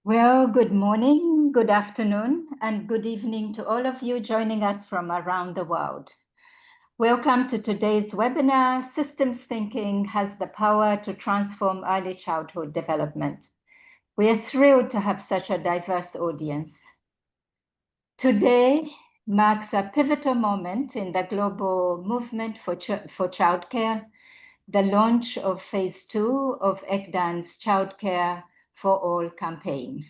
Well, good morning, good afternoon, and good evening to all of you joining us from around the world. Welcome to today's webinar, Systems Thinking Has the Power to Transform Early Childhood Development. We are thrilled to have such a diverse audience. Today marks a pivotal moment in the global movement for childcare, the launch of phase 2 of ECDAN's Childcare4All Campaign.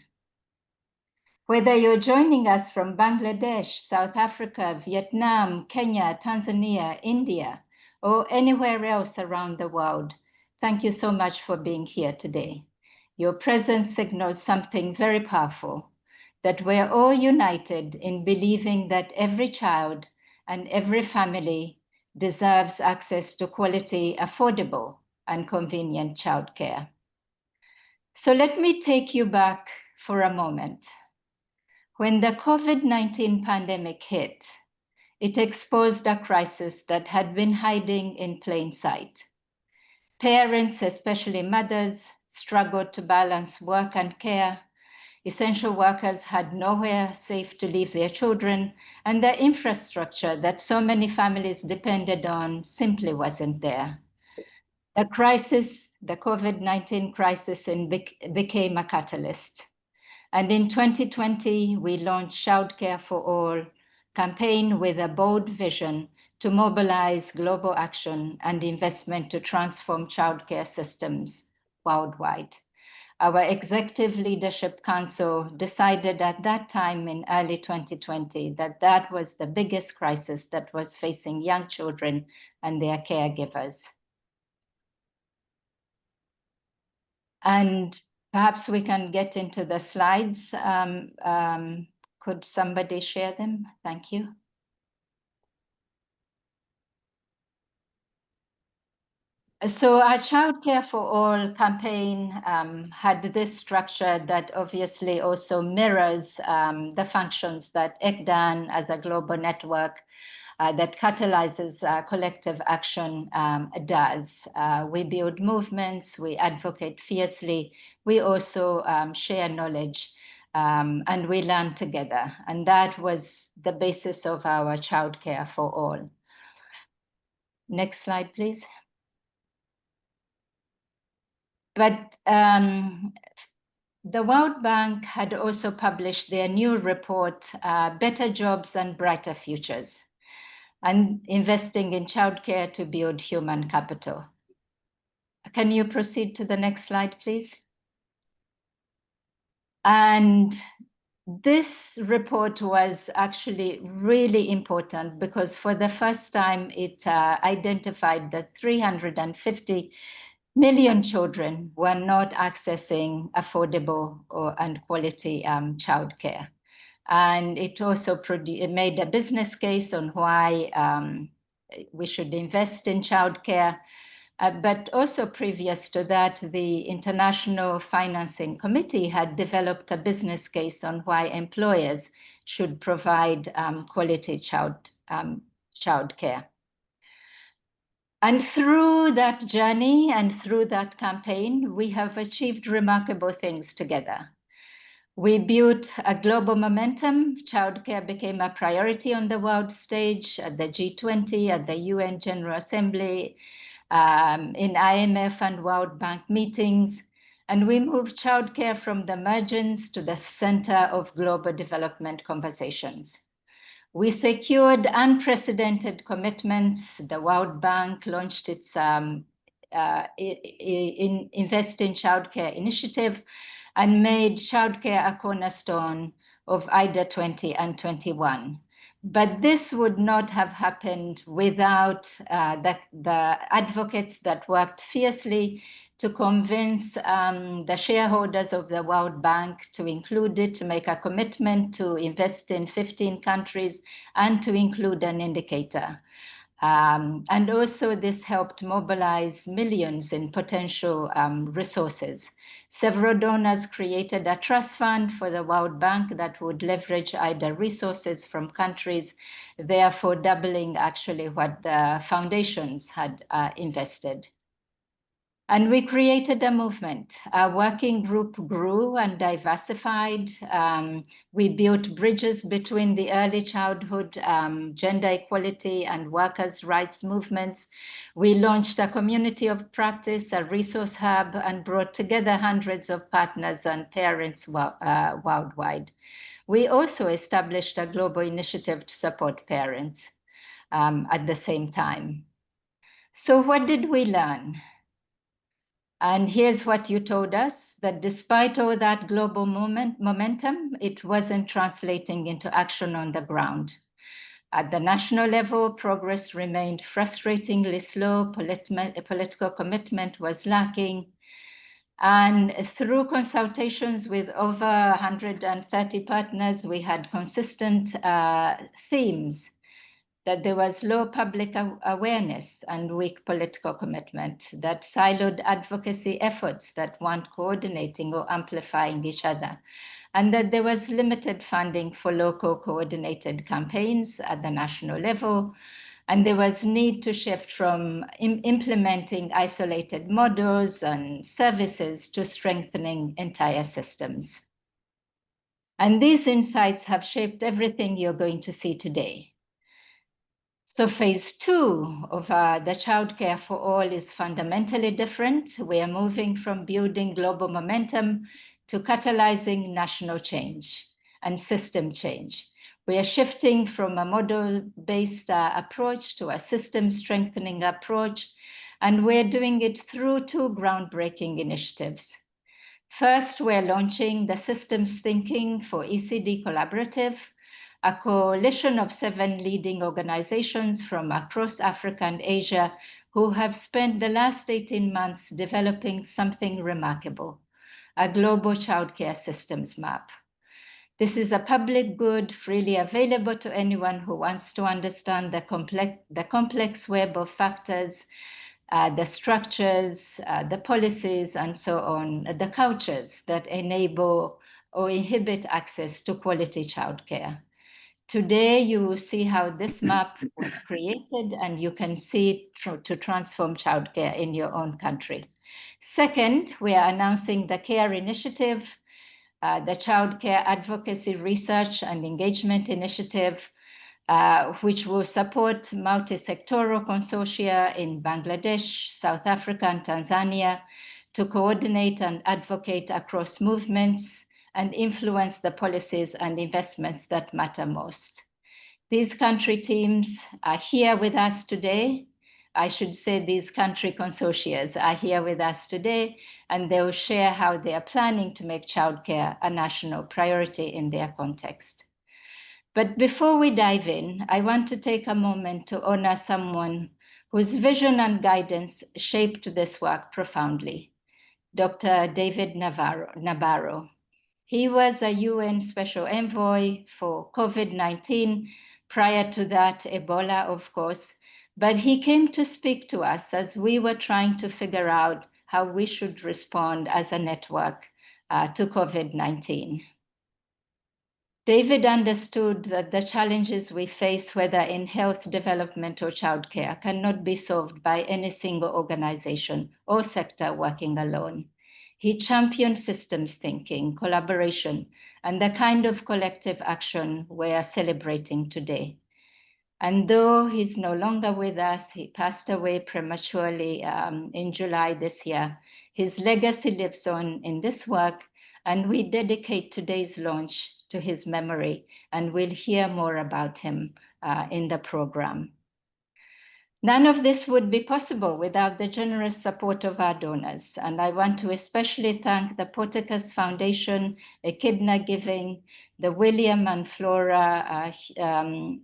Whether you're joining us from Bangladesh, South Africa, Vietnam, Kenya, Tanzania, India, or anywhere else around the world, thank you so much for being here today. Your presence signals something very powerful, that we're all united in believing that every child and every family deserves access to quality, affordable, and convenient childcare. So let me take you back for a moment. When the COVID-19 pandemic hit, it exposed a crisis that had been hiding in plain sight. Parents, especially mothers, struggled to balance work and care. Essential workers had nowhere safe to leave their children, and the infrastructure that so many families depended on simply wasn't there. The COVID-19 crisis, became a catalyst. And in 2020, we launched Childcare4All campaign with a bold vision to mobilize global action and investment to transform childcare systems worldwide. Our Executive Leadership Council decided at that time in early 2020 that that was the biggest crisis that was facing young children and their caregivers. And perhaps we can get into the slides. Could somebody share them? Thank you. So our Childcare4All campaign had this structure that obviously also mirrors the functions that ECDAN as a global network that catalyzes collective action does. We build movements, we advocate fiercely, we also share knowledge, and we learn together. And that was the basis of our Childcare4All. Next slide, please. But the World Bank had also published their new report, Better Jobs and Brighter Futures, and investing in childcare to build human capital. Can you proceed to the next slide, please? And this report was actually really important because for the first time, it identified that 350 million children were not accessing affordable and quality childcare. And it also made a business case on why we should invest in childcare. But also previous to that, the International Financing Committee had developed a business case on why employers should provide quality childcare. And through that journey and through that campaign, we have achieved remarkable things together. We built a global momentum. Childcare became a priority on the world stage, at the G20, at the UN General Assembly, in IMF and World Bank meetings. And we moved childcare from the margins to the center of global development conversations. We secured unprecedented commitments. The World Bank launched its Invest in Childcare initiative and made childcare a cornerstone of IDA 20 and 21. But this would not have happened without the advocates that worked fiercely to convince the shareholders of the World Bank to include it, to make a commitment to invest in 15 countries and to include an indicator. And also this helped mobilize millions in potential resources. Several donors created a trust fund for the World Bank that would leverage IDA resources from countries, therefore doubling actually what the foundations had invested. And we created a movement. Our working group grew and diversified. We built bridges between the early childhood, gender equality, and workers' rights movements. We launched a community of practice, a resource hub, and brought together hundreds of partners and parents worldwide. We also established a global initiative to support parents at the same time. So what did we learn? And here's what you told us, that despite all that global momentum, it wasn't translating into action on the ground. At the national level, progress remained frustratingly slow, political commitment was lacking. And through consultations with over 130 partners, we had consistent themes that there was low public awareness and weak political commitment, that siloed advocacy efforts that weren't coordinating or amplifying each other, and that there was limited funding for local coordinated campaigns at the national level, and there was need to shift from implementing isolated models and services to strengthening entire systems. And these insights have shaped everything you're going to see today. So phase 2 of the Childcare for All is fundamentally different. We are moving from building global momentum to catalyzing national change and system change. We are shifting from a model-based approach to a system-strengthening approach, and we're doing it through 2 groundbreaking initiatives. First, we're launching the Systems Thinking for ECD Collaborative, a coalition of 7 leading organizations from across Africa and Asia who have spent the last 18 months developing something remarkable, a global childcare systems map. This is a public good, freely available to anyone who wants to understand the complex web of factors, the structures, the policies, and so on, the cultures that enable or inhibit access to quality childcare. Today, you will see how this map was created, and you can see it to transform childcare in your own country. Second, we are announcing the CARE initiative, the Childcare Advocacy Research and Engagement Initiative, which will support multi-sectoral consortia in Bangladesh, South Africa, and Tanzania to coordinate and advocate across movements and influence the policies and investments that matter most. These country teams are here with us today. I should say these country consortia are here with us today, and they will share how they are planning to make childcare a national priority in their context. But before we dive in, I want to take a moment to honor someone whose vision and guidance shaped this work profoundly, Dr. David Nabarro. He was a UN Special Envoy for COVID-19, prior to that, Ebola, of course, but he came to speak to us as we were trying to figure out how we should respond as a network to COVID-19. David understood that the challenges we face, whether in health development or childcare, cannot be solved by any single organization or sector working alone. He championed systems thinking, collaboration, and the kind of collective action we are celebrating today. And though he's no longer with us, he passed away prematurely in July this year, his legacy lives on in this work, and we dedicate today's launch to his memory, and we'll hear more about him in the program. None of this would be possible without the generous support of our donors, and I want to especially thank the Porticus Foundation, Echidna Giving, the William and Flora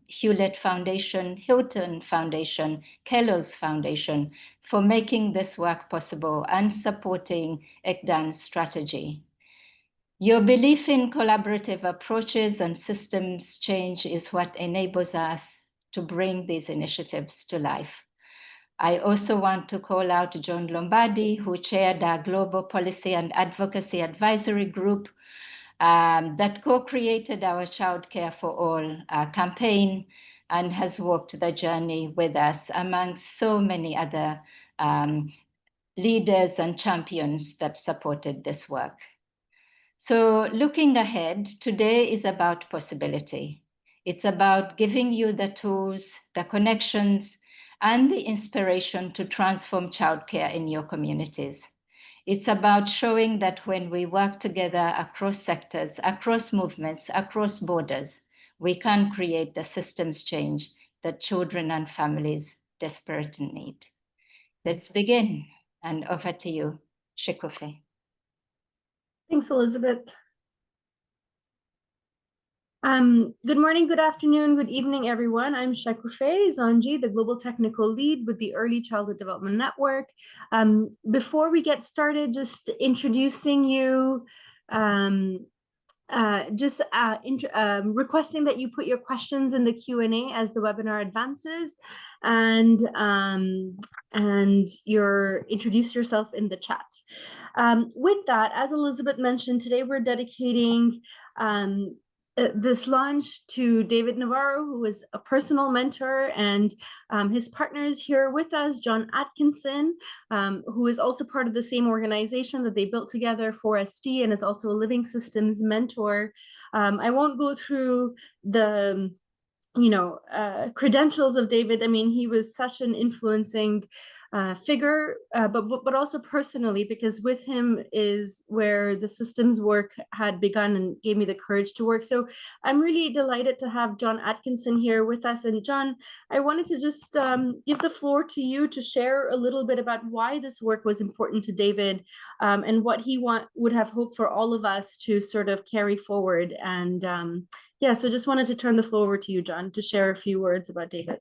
Hewlett Foundation, Hilton Foundation, Kellogg's Foundation for making this work possible and supporting ECDAN's strategy. Your belief in collaborative approaches and systems change is what enables us to bring these initiatives to life. I also want to call out John Lombardi, who chaired our Global Policy and Advocacy Advisory Group that co-created our Childcare for All campaign and has walked the journey with us among so many other leaders and champions that supported this work. So looking ahead, today is about possibility. It's about giving you the tools, the connections, and the inspiration to transform childcare in your communities. It's about showing that when we work together across sectors, across movements, across borders, we can create the systems change that children and families desperately need. Let's begin. And over to you, Shikufe. Thanks, Elizabeth. Good morning, good afternoon, good evening, everyone. I'm Shekufe Zonji, the Global Technical Lead with the Early Childhood Development Network. Before we get started, just introducing you, requesting that you put your questions in the Q&A as the webinar advances, and introduce yourself in the chat. With that, as Elizabeth mentioned, today we're dedicating this launch to David Navarro, who is a personal mentor, and his partner is here with us, John Atkinson, who is also part of the same organization that they built together, 4ST, and is also a living systems mentor. I won't go through the credentials of David. I mean, he was such an influencing figure, but also personally, because with him is where the systems work had begun and gave me the courage to work. So I'm really delighted to have John Atkinson here with us. And John, I wanted to just give the floor to you to share a little bit about why this work was important to David, and what he would have hoped for all of us to sort of carry forward. And yeah, so just wanted to turn the floor over to you, John, to share a few words about David.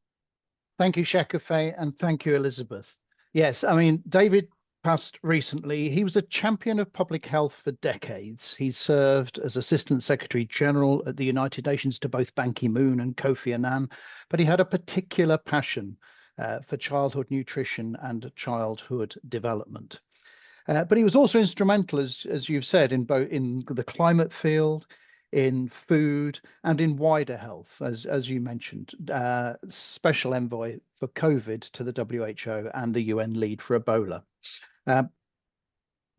Thank you, Shekufe, and thank you, Elizabeth. Yes, I mean, David passed recently. He was a champion of public health for decades. He served as Assistant Secretary General at the United Nations to both Ban Ki-moon and Kofi Annan, but he had a particular passion for childhood nutrition and childhood development. But he was also instrumental, as you've said, in the climate field, in food, and in wider health, as you mentioned, special envoy for COVID to the WHO and the UN lead for Ebola.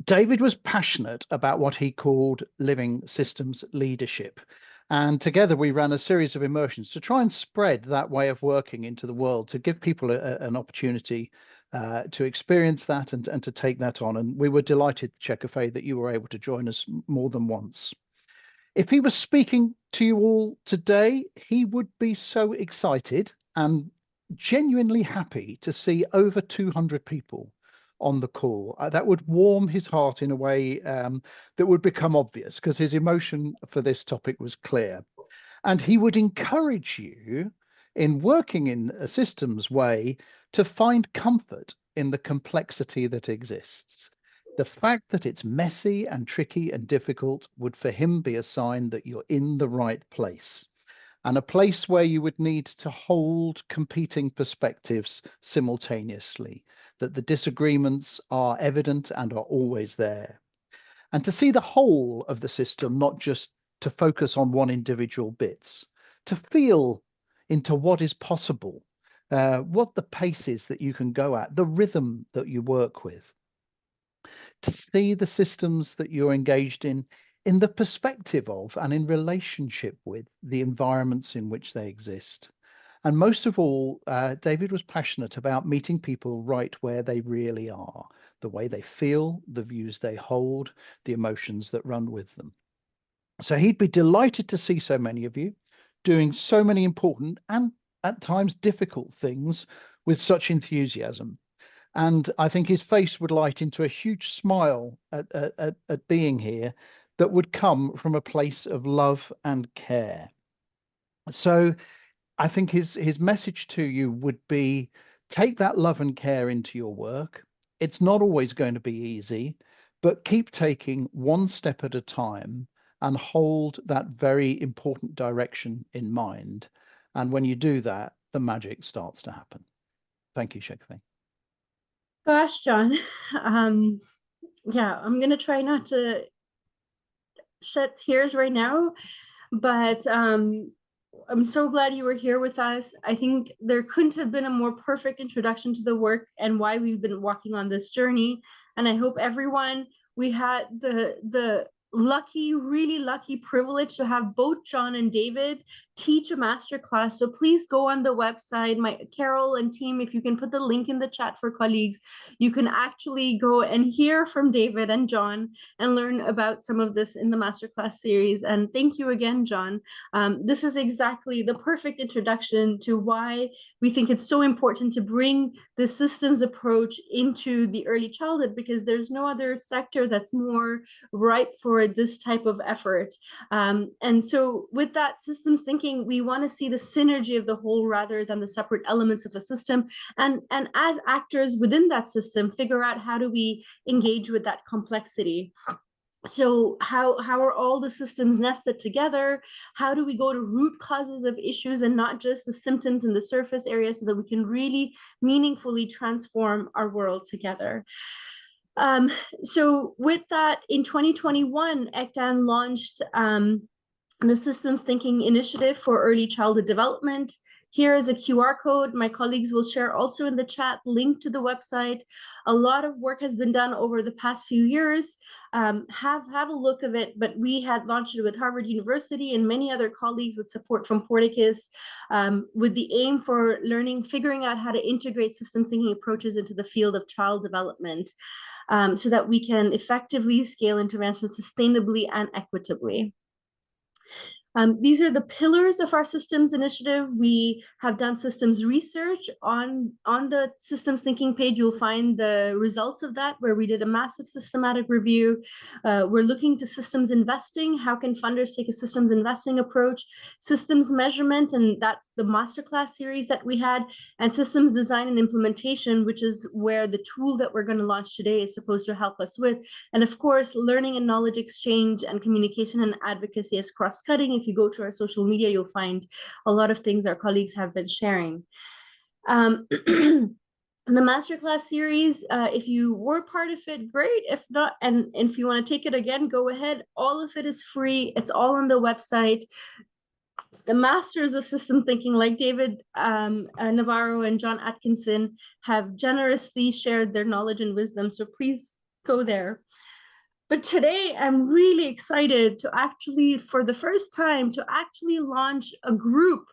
David was passionate about what he called living systems leadership. And together we ran a series of immersions to try and spread that way of working into the world, to give people an opportunity to experience that and to take that on. And we were delighted, Shekufe, that you were able to join us more than once. If he was speaking to you all today, he would be so excited and genuinely happy to see over 200 people on the call. That would warm his heart in a way that would become obvious, because his emotion for this topic was clear. And he would encourage you, in working in a systems way, to find comfort in the complexity that exists. The fact that it's messy and tricky and difficult would for him be a sign that you're in the right place, and a place where you would need to hold competing perspectives simultaneously, that the disagreements are evident and are always there. And to see the whole of the system, not just to focus on one individual bits, to feel into what is possible, what the pace is that you can go at, the rhythm that you work with, to see the systems that you're engaged in the perspective of and in relationship with the environments in which they exist. And most of all, David was passionate about meeting people right where they really are, the way they feel, the views they hold, the emotions that run with them. So he'd be delighted to see so many of you doing so many important and at times difficult things with such enthusiasm. And I think his face would light into a huge smile at being here that would come from a place of love and care. So I think his message to you would be, take that love and care into your work. It's not always going to be easy, but keep taking one step at a time and hold that very important direction in mind. And when you do that, the magic starts to happen. Thank you, Shekufe. Gosh, John. Yeah, I'm going to try not to shed tears right now, but I'm so glad you were here with us. I think there couldn't have been a more perfect introduction to the work and why we've been walking on this journey. And I hope everyone, we had the lucky, really lucky privilege to have both John and David teach a masterclass. So please go on the website, my Carol and team, if you can put the link in the chat for colleagues, you can actually go and hear from David and John and learn about some of this in the masterclass series. And thank you again, John. This is exactly the perfect introduction to why we think it's so important to bring the systems approach into the early childhood, because there's no other sector that's more ripe for this type of effort. And so with that systems thinking, we want to see the synergy of the whole rather than the separate elements of a system. And as actors within that system, figure out how do we engage with that complexity. So how are all the systems nested together? How do we go to root causes of issues and not just the symptoms in the surface area, so that we can really meaningfully transform our world together? So with that, in 2021, ECDAN launched the Systems Thinking Initiative for Early Childhood Development. Here is a QR code. My colleagues will share also in the chat, link to the website. A lot of work has been done over the past few years. Have a look of it, but we had launched it with Harvard University and many other colleagues with support from Porticus, with the aim for figuring out how to integrate systems thinking approaches into the field of child development, so that we can effectively scale interventions sustainably and equitably. These are the pillars of our systems initiative. We have done systems research. On the systems thinking page, you'll find the results of that, where we did a massive systematic review. We're looking to systems investing. How can funders take a systems investing approach? Systems measurement, and that's the masterclass series that we had, and systems design and implementation, which is where the tool that we're going to launch today is supposed to help us with. And of course, learning and knowledge exchange and communication and advocacy is cross-cutting. If you go to our social media, you'll find a lot of things our colleagues have been sharing. The masterclass series, if you were part of it, great. If not, and if you want to take it again, go ahead. All of it is free. It's all on the website. The masters of system thinking, like David Navarro and John Atkinson, have generously shared their knowledge and wisdom. So please go there. But today I'm really excited to actually, for the first time, to actually launch a group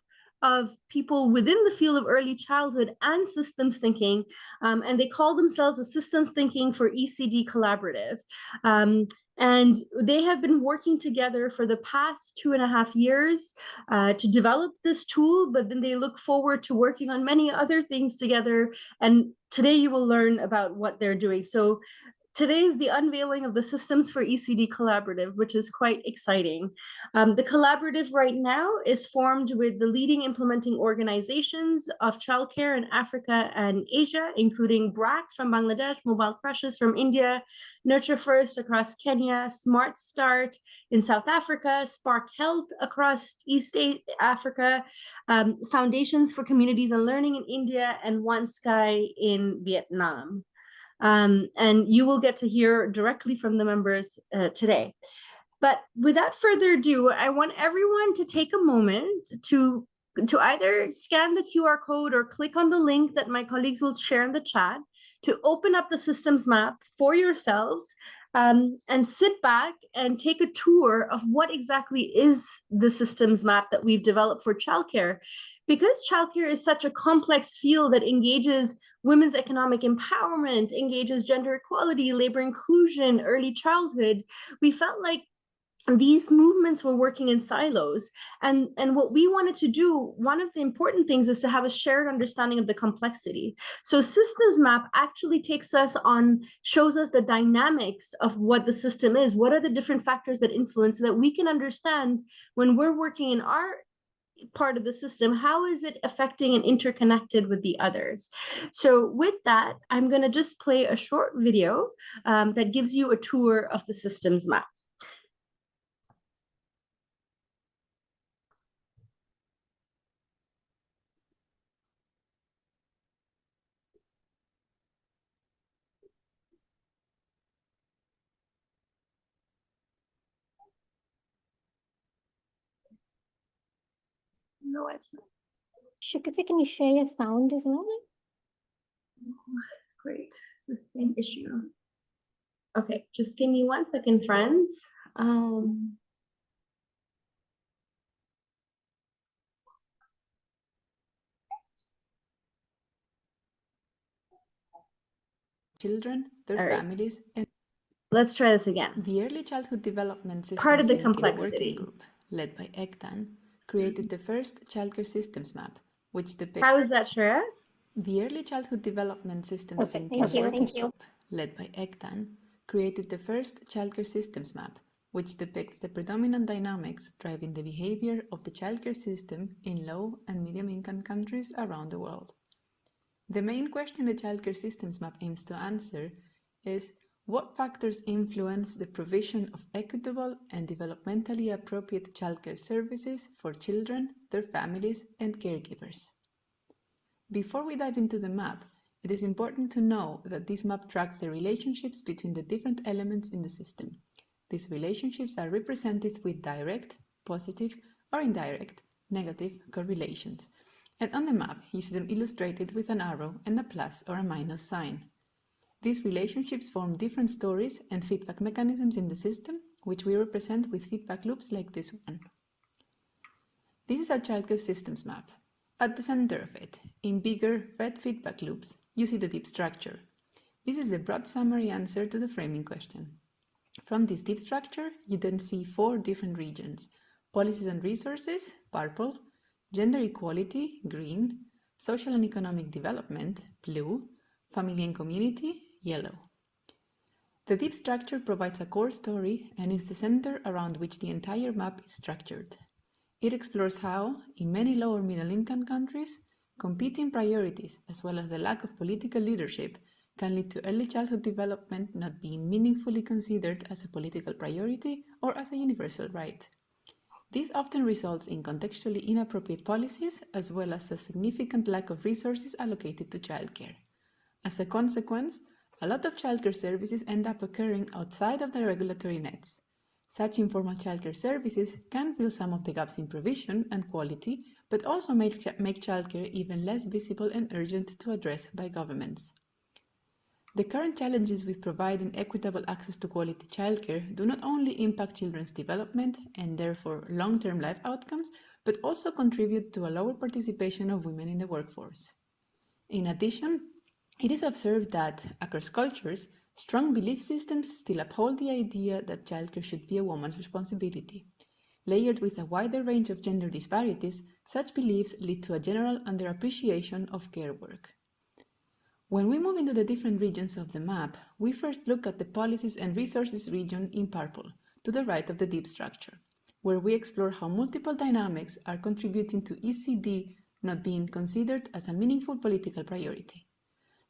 of people within the field of early childhood and systems thinking, and they call themselves a Systems Thinking for ECD Collaborative. And they have been working together for the past 2.5 years to develop this tool, but then they look forward to working on many other things together. And today you will learn about what they're doing. So today is the unveiling of the Systems for ECD Collaborative, which is quite exciting. The collaborative right now is formed with the leading implementing organizations of childcare in Africa and Asia, including BRAC from Bangladesh, Mobile Creches from India, NurtureFirst across Kenya, SmartStart in South Africa, Spark Health across East Africa, Foundations for Communities and Learning in India, and OneSky in Vietnam. And you will get to hear directly from the members today. But without further ado, I want everyone to take a moment to either scan the QR code or click on the link that my colleagues will share in the chat to open up the systems map for yourselves, and sit back and take a tour of what exactly is the systems map that we've developed for childcare. Because childcare is such a complex field that engages women's economic empowerment, engages gender equality, labor inclusion, early childhood, we felt like these movements were working in silos. And what we wanted to do, one of the important things, is to have a shared understanding of the complexity. So systems map actually shows us the dynamics of what the system is. What are the different factors that influence, so that we can understand when we're working in our part of the system, how is it affecting and interconnected with the others? So with that, I'm going to just play a short video that gives you a tour of the systems map. No, it's not. Shukify, can you share your sound as well? Great, the same issue. Okay, just give me 1 second, friends. Children, their All right. families, and Let's try this again. the Early Childhood Development Systems Part of the Thinking complexity. Working Group, led by ECDAN, created the first Childcare Systems Map, which depicts How is that, Shreya? the Early Childhood Development Systems Perfect, Thinking thank you, Working thank you. Group, led by ECDAN, created the first Childcare Systems Map, which depicts the predominant dynamics driving the behavior of the childcare system in low and medium-income countries around the world. The main question the Childcare Systems Map aims to answer is what factors influence the provision of equitable and developmentally appropriate childcare services for children, their families, and caregivers. Before we dive into the map, it is important to know that this map tracks the relationships between the different elements in the system. These relationships are represented with direct, positive, or indirect, negative correlations. And on the map, you see them illustrated with an arrow and a plus or a minus sign. These relationships form different stories and feedback mechanisms in the system, which we represent with feedback loops like this one. This is our Childcare Systems Map. At the center of it, in bigger red feedback loops, you see the deep structure. This is the broad summary answer to the framing question. From this deep structure, you then see 4 different regions: policies and resources, purple; gender equality, green; social and economic development, blue; family and community, yellow. The deep structure provides a core story and is the center around which the entire map is structured. It explores how, in many lower middle-income countries, competing priorities as well as the lack of political leadership can lead to early childhood development not being meaningfully considered as a political priority or as a universal right. This often results in contextually inappropriate policies as well as a significant lack of resources allocated to childcare. As a consequence, a lot of childcare services end up occurring outside of the regulatory nets. Such informal childcare services can fill some of the gaps in provision and quality, but also make childcare even less visible and urgent to address by governments. The current challenges with providing equitable access to quality childcare do not only impact children's development and therefore long-term life outcomes, but also contribute to a lower participation of women in the workforce. In addition, it is observed that, across cultures, strong belief systems still uphold the idea that childcare should be a woman's responsibility. Layered with a wider range of gender disparities, such beliefs lead to a general underappreciation of care work. When we move into the different regions of the map, we first look at the policies and resources region in purple, to the right of the deep structure, where we explore how multiple dynamics are contributing to ECD not being considered as a meaningful political priority.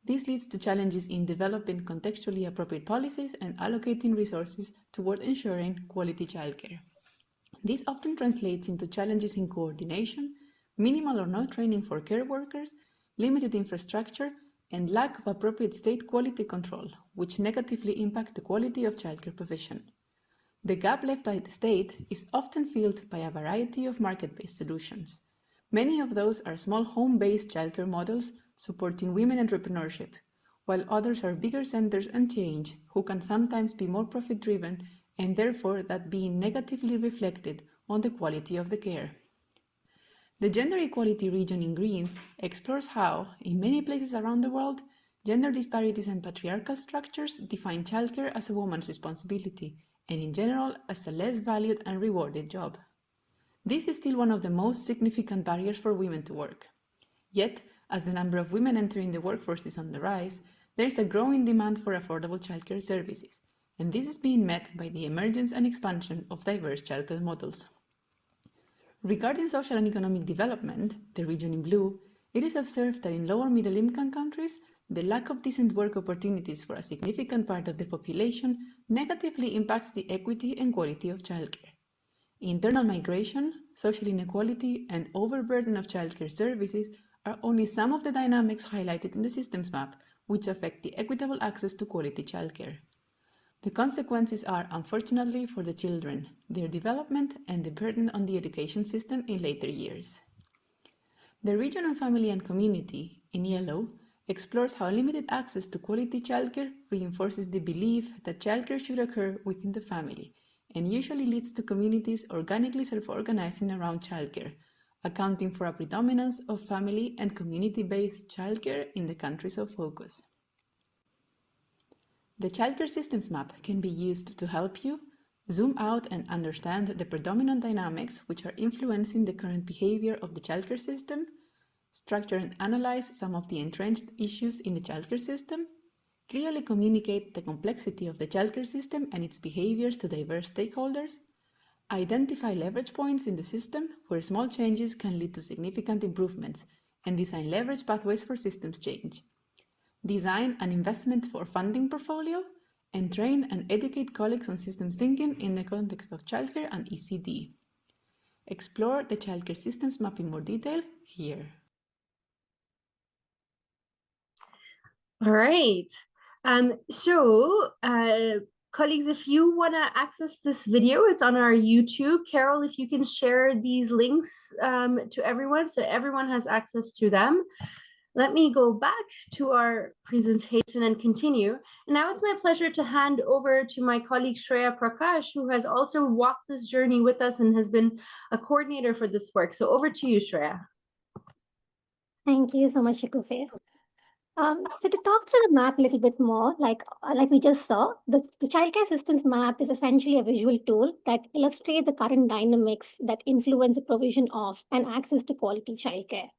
This leads to challenges in developing contextually appropriate policies and allocating resources toward ensuring quality childcare. This often translates into challenges in coordination, minimal or no training for care workers, limited infrastructure, and lack of appropriate state quality control, which negatively impact the quality of childcare provision. The gap left by the state is often filled by a variety of market-based solutions. Many of those are small home-based childcare models supporting women entrepreneurship, while others are bigger centers and chains who can sometimes be more profit-driven and therefore that being negatively reflected on the quality of the care. The gender equality region in green explores how, in many places around the world, gender disparities and patriarchal structures define childcare as a woman's responsibility and in general as a less valued and rewarded job. This is still one of the most significant barriers for women to work. Yet, as the number of women entering the workforce is on the rise, there is a growing demand for affordable childcare services, and this is being met by the emergence and expansion of diverse childcare models. Regarding social and economic development, the region in blue, it is observed that in lower middle-income countries, the lack of decent work opportunities for a significant part of the population negatively impacts the equity and quality of childcare. Internal migration, social inequality, and overburden of childcare services are only some of the dynamics highlighted in the systems map, which affect the equitable access to quality childcare. The consequences are, unfortunately, for the children, their development, and the burden on the education system in later years. The region on family and community, in yellow, explores how limited access to quality childcare reinforces the belief that childcare should occur within the family and usually leads to communities organically self-organizing around childcare, accounting for a predominance of family and community-based childcare in the countries of focus. The Childcare Systems Map can be used to help you zoom out and understand the predominant dynamics which are influencing the current behavior of the childcare system, structure and analyze some of the entrenched issues in the childcare system, clearly communicate the complexity of the childcare system and its behaviors to diverse stakeholders, identify leverage points in the system where small changes can lead to significant improvements, and design leverage pathways for systems change. Design an investment for funding portfolio, and train and educate colleagues on systems thinking in the context of childcare and ECD. Explore the Childcare Systems Map in more detail here. All right. Colleagues, if you want to access this video, it's on our YouTube. Carol, if you can share these links to everyone so everyone has access to them. Let me go back to our presentation and continue. And now it's my pleasure to hand over to my colleague Shreya Prakash, who has also walked this journey with us and has been a coordinator for this work. So over to you, Shreya. Thank you so much, Shikufe. So to talk through the map a little bit more, like we just saw, the Childcare Systems Map is essentially a visual tool that illustrates the current dynamics that influence the provision of and access to quality childcare.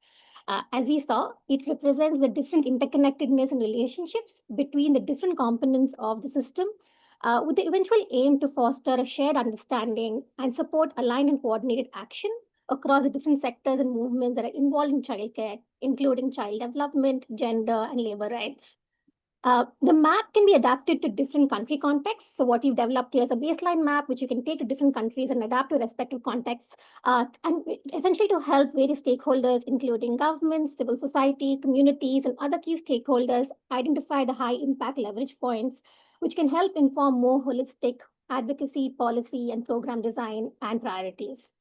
As we saw, it represents the different interconnectedness and relationships between the different components of the system, with the eventual aim to foster a shared understanding and support aligned and coordinated action across the different sectors and movements that are involved in childcare, including child development, gender, and labor rights. The map can be adapted to different country contexts. So what we've developed here is a baseline map, which you can take to different countries and adapt to respective contexts, and essentially to help various stakeholders, including governments, civil society, communities, and other key stakeholders identify the high impact leverage points, which can help inform more holistic advocacy, policy, and program design and priorities.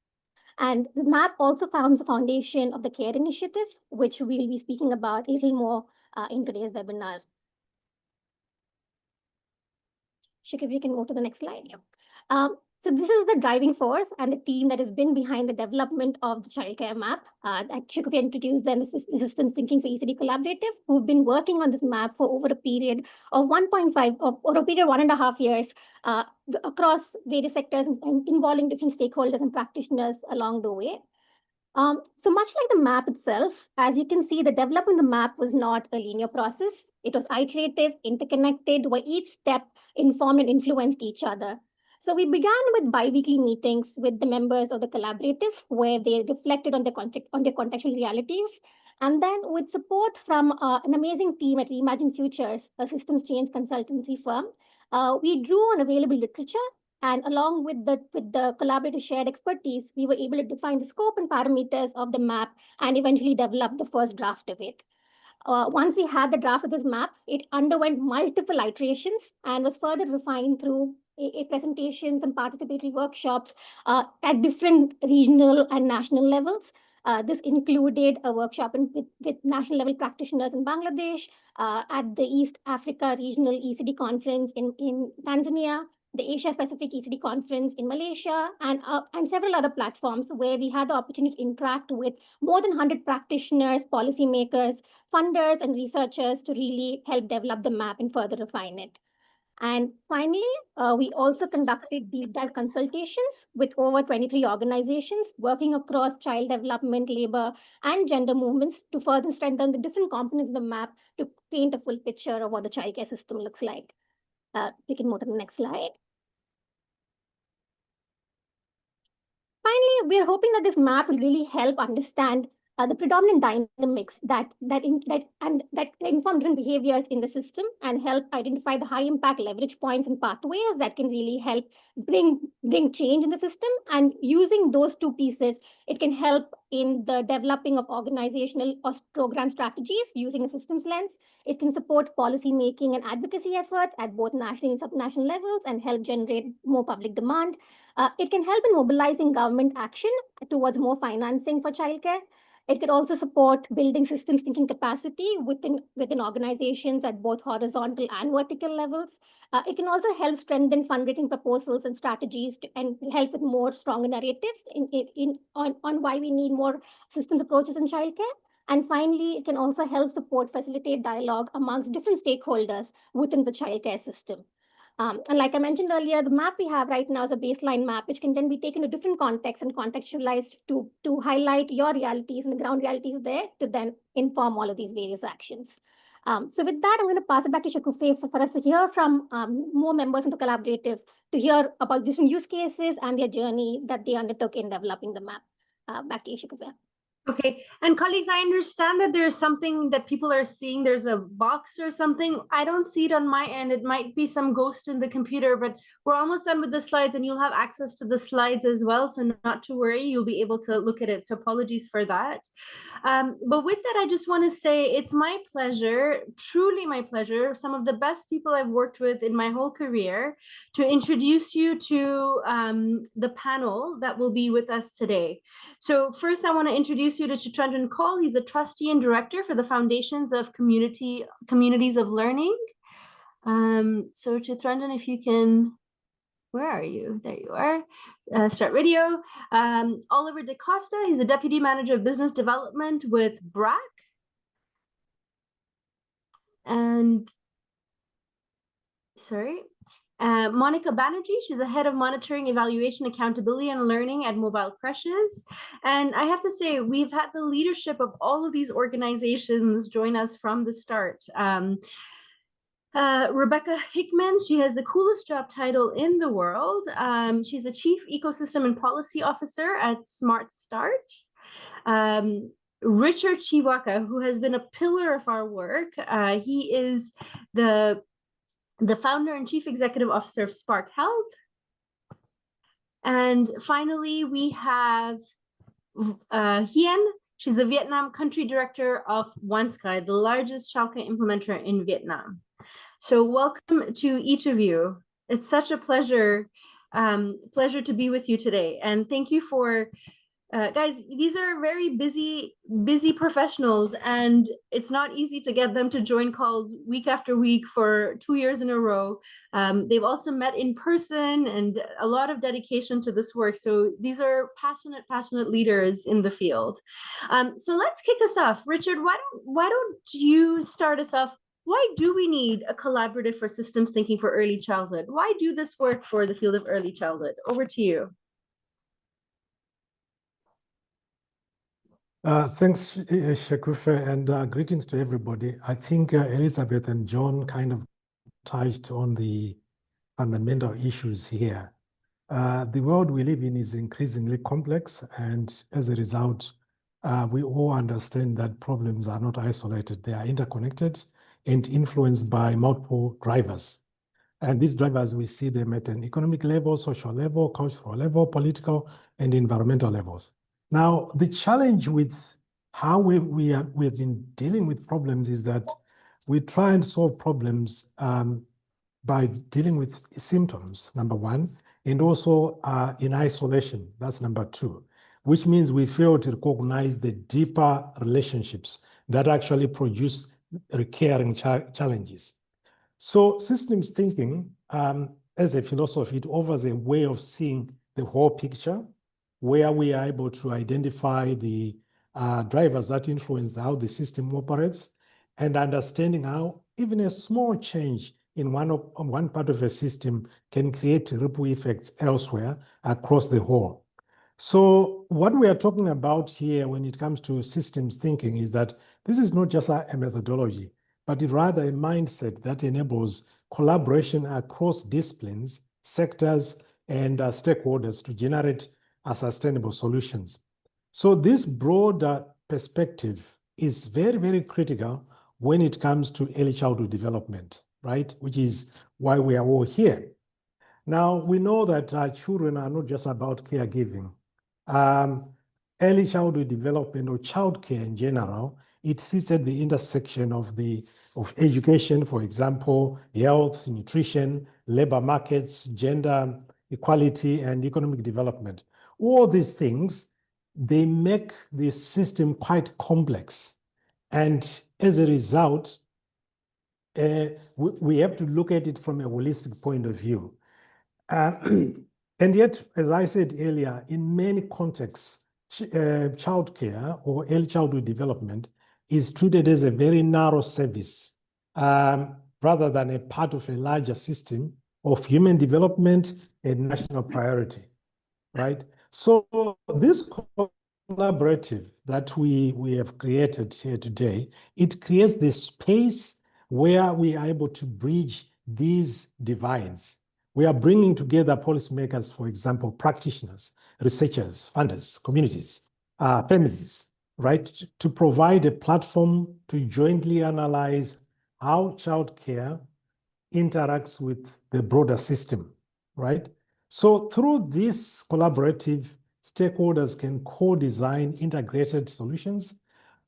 And the map also forms the foundation of the CARE initiative, which we'll be speaking about a little more in today's webinar. Shik, if we can move to the next slide. Yeah. So this is the driving force and the team that has been behind the development of the childcare map. Shik, introduced them, the Systems Thinking for ECD Collaborative, who've been working on this map for over a period of 1.5 years across various sectors and involving different stakeholders and practitioners along the way. So much like the map itself, as you can see, the development of the map was not a linear process. It was iterative, interconnected, where each step informed and influenced each other. So we began with bi-weekly meetings with the members of the collaborative, where they reflected on their contextual realities. And then with support from an amazing team at Reimagine Futures, a systems change consultancy firm, we drew on available literature. And along with the collaborative shared expertise, we were able to define the scope and parameters of the map and eventually develop the first draft of it. Once we had the draft of this map, it underwent multiple iterations and was further refined through presentations and participatory workshops at different regional and national levels. This included a workshop with national level practitioners in Bangladesh, at the East Africa Regional ECD Conference in Tanzania, the Asia Pacific ECD Conference in Malaysia, and several other platforms where we had the opportunity to interact with more than 100 practitioners, policymakers, funders, and researchers to really help develop the map and further refine it. And finally, we also conducted deep dive consultations with over 23 organizations working across child development, labor, and gender movements to further strengthen the different components of the map to paint a full picture of what the childcare system looks like. We can move to the next slide. Finally, we're hoping that this map will really help understand the predominant dynamics that inform different behaviors in the system and help identify the high impact leverage points and pathways that can really help bring change in the system. And using those two pieces, it can help in the developing of organizational or program strategies using a systems lens. It can support policy making and advocacy efforts at both national and subnational levels and help generate more public demand. It can help in mobilizing government action towards more financing for childcare. It could also support building systems thinking capacity within organizations at both horizontal and vertical levels. It can also help strengthen fundraising proposals and strategies and help with more stronger narratives on why we need more systems approaches in childcare. And finally, it can also help facilitate dialogue amongst different stakeholders within the childcare system. And like I mentioned earlier, the map we have right now is a baseline map, which can then be taken to different contexts and contextualized to highlight your realities and the ground realities there to then inform all of these various actions. So with that, I'm going to pass it back to Shakufe for us to hear from more members in the collaborative to hear about different use cases and their journey that they undertook in developing the map. Back to you, Shakufe. Okay, and colleagues, I understand that there's something that people are seeing. There's a box or something. I don't see it on my end. It might be some ghost in the computer, but we're almost done with the slides and you'll have access to the slides as well. So not to worry, you'll be able to look at it. So apologies for that. But with that, I just want to say it's my pleasure, truly my pleasure, some of the best people I've worked with in my whole career, to introduce you to the panel that will be with us today. So first, I want to introduce you to Chitranjan Kaul. He's a trustee and director for the Foundations of Communities of Learning. So Chitranjan, if you can, where are you? There you are. Start video. Oliver DaCosta, he's a deputy manager of business development with BRAC. And sorry. Monica Banerjee, she's the head of monitoring, evaluation, accountability, and learning at Mobile Creches. And I have to say, we've had the leadership of all of these organizations join us from the start. Rebecca Hickman, she has the coolest job title in the world. She's the Chief Ecosystem and Policy Officer at SmartStart. Richard Chiwaka, who has been a pillar of our work. He is the founder and chief executive officer of Spark Health. And finally, we have Hien. She's the Vietnam country director of OneSky, the largest childcare implementer in Vietnam. So welcome to each of you. It's such a pleasure to be with you today. And thank you for guys, these are very busy professionals, and it's not easy to get them to join calls week after week for 2 years in a row. They've also met in person and a lot of dedication to this work. So these are passionate leaders in the field. So let's kick us off. Richard, why don't you start us off? Why do we need a collaborative for systems thinking for early childhood? Why do this work for the field of early childhood? Over to you. Thanks, Shakufe, and greetings to everybody. I think Elizabeth and John kind of touched on the fundamental issues here. The world we live in is increasingly complex, and as a result, we all understand that problems are not isolated. They are interconnected and influenced by multiple drivers. And these drivers, we see them at an economic level, social level, cultural level, political, and environmental levels. Now, the challenge with how we've been dealing with problems is that we try and solve problems by dealing with symptoms, number one, and also in isolation, that's number two, which means we fail to recognize the deeper relationships that actually produce recurring challenges. So systems thinking, as a philosophy, it offers a way of seeing the whole picture, where we are able to identify the drivers that influence how the system operates, and understanding how even a small change in one part of a system can create ripple effects elsewhere across the whole. So what we are talking about here when it comes to systems thinking is that this is not just a methodology, but rather a mindset that enables collaboration across disciplines, sectors, and stakeholders to generate sustainable solutions. So this broader perspective is very, very critical when it comes to early childhood development, right? Which is why we are all here. Now, we know that children are not just about caregiving. Early childhood development or childcare in general, it sits at the intersection of education, for example, health, nutrition, labor markets, gender equality, and economic development. All these things, they make the system quite complex. And as a result, we have to look at it from a holistic point of view. And yet, as I said earlier, in many contexts, childcare or early childhood development is treated as a very narrow service rather than a part of a larger system of human development and national priority, right? So this collaborative that we have created here today, it creates this space where we are able to bridge these divides. We are bringing together policymakers, for example, practitioners, researchers, funders, communities, families, right, to provide a platform to jointly analyze how childcare interacts with the broader system, right? So through this collaborative, stakeholders can co-design integrated solutions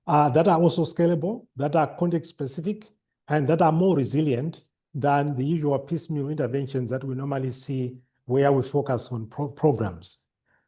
that are also scalable, that are context-specific, and that are more resilient than the usual piecemeal interventions that we normally see where we focus on programs.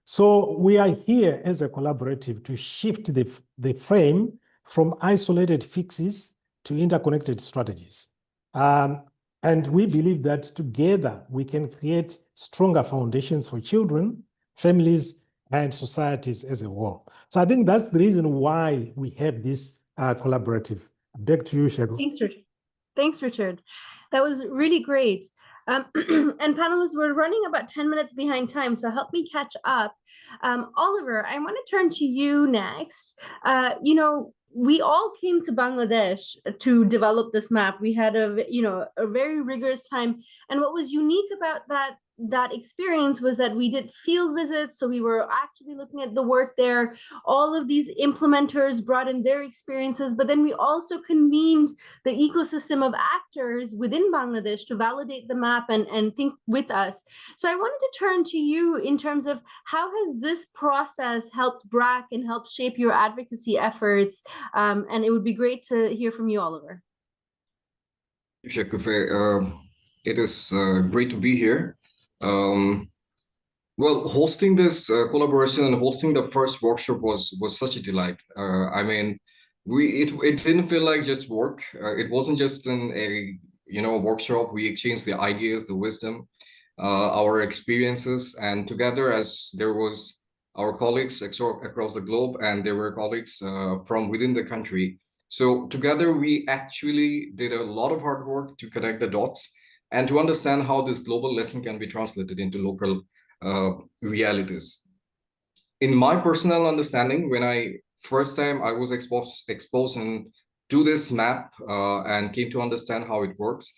So we are here as a collaborative to shift the frame from isolated fixes to interconnected strategies. And we believe that together we can create stronger foundations for children, families, and societies as a whole. So I think that's the reason why we have this collaborative. Back to you, Shego. Thanks, Richard. Thanks, Richard. That was really great. And panelists, we're running about 10 minutes behind time, so help me catch up. Oliver, I want to turn to you next. You know, we all came to Bangladesh to develop this map. We had a very rigorous time. And what was unique about that experience was that we did field visits. So we were actually looking at the work there. All of these implementers brought in their experiences, but then we also convened the ecosystem of actors within Bangladesh to validate the map and think with us. So I wanted to turn to you in terms of how has this process helped BRAC and helped shape your advocacy efforts? And it would be great to hear from you, Oliver. It is great to be here. Well, hosting this collaboration and hosting the first workshop was such a delight. I mean, it didn't feel like just work. It wasn't just a workshop. We exchanged the ideas, the wisdom, our experiences, and together, as there was our colleagues across the globe, and there were colleagues from within the country. So together, we actually did a lot of hard work to connect the dots and to understand how this global lesson can be translated into local realities. In my personal understanding, when I was exposed to this map and came to understand how it works,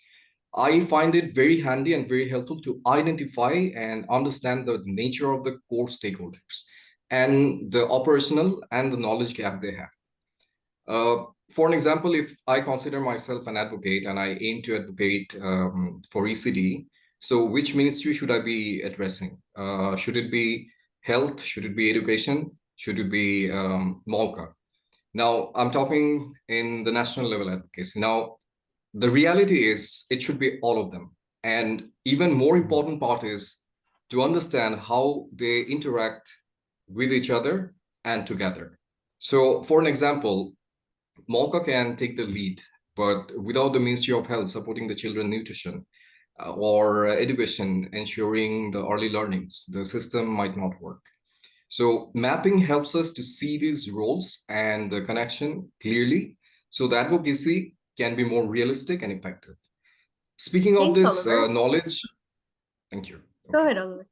I find it very handy and very helpful to identify and understand the nature of the core stakeholders and the operational and the knowledge gap they have. For an example, if I consider myself an advocate and I aim to advocate for ECD, so which ministry should I be addressing? Should it be health? Should it be education? Should it be MOLCA? Now, I'm talking in the national level advocacy. Now, the reality is it should be all of them. And even more important part is to understand how they interact with each other and together. So for an example, MOLCA can take the lead, but without the Ministry of Health supporting the children nutrition or education, ensuring the early learnings, the system might not work. So mapping helps us to see these roles and the connection clearly, so the advocacy can be more realistic and effective. Speaking of this knowledge, thank you. Go ahead, Oliver.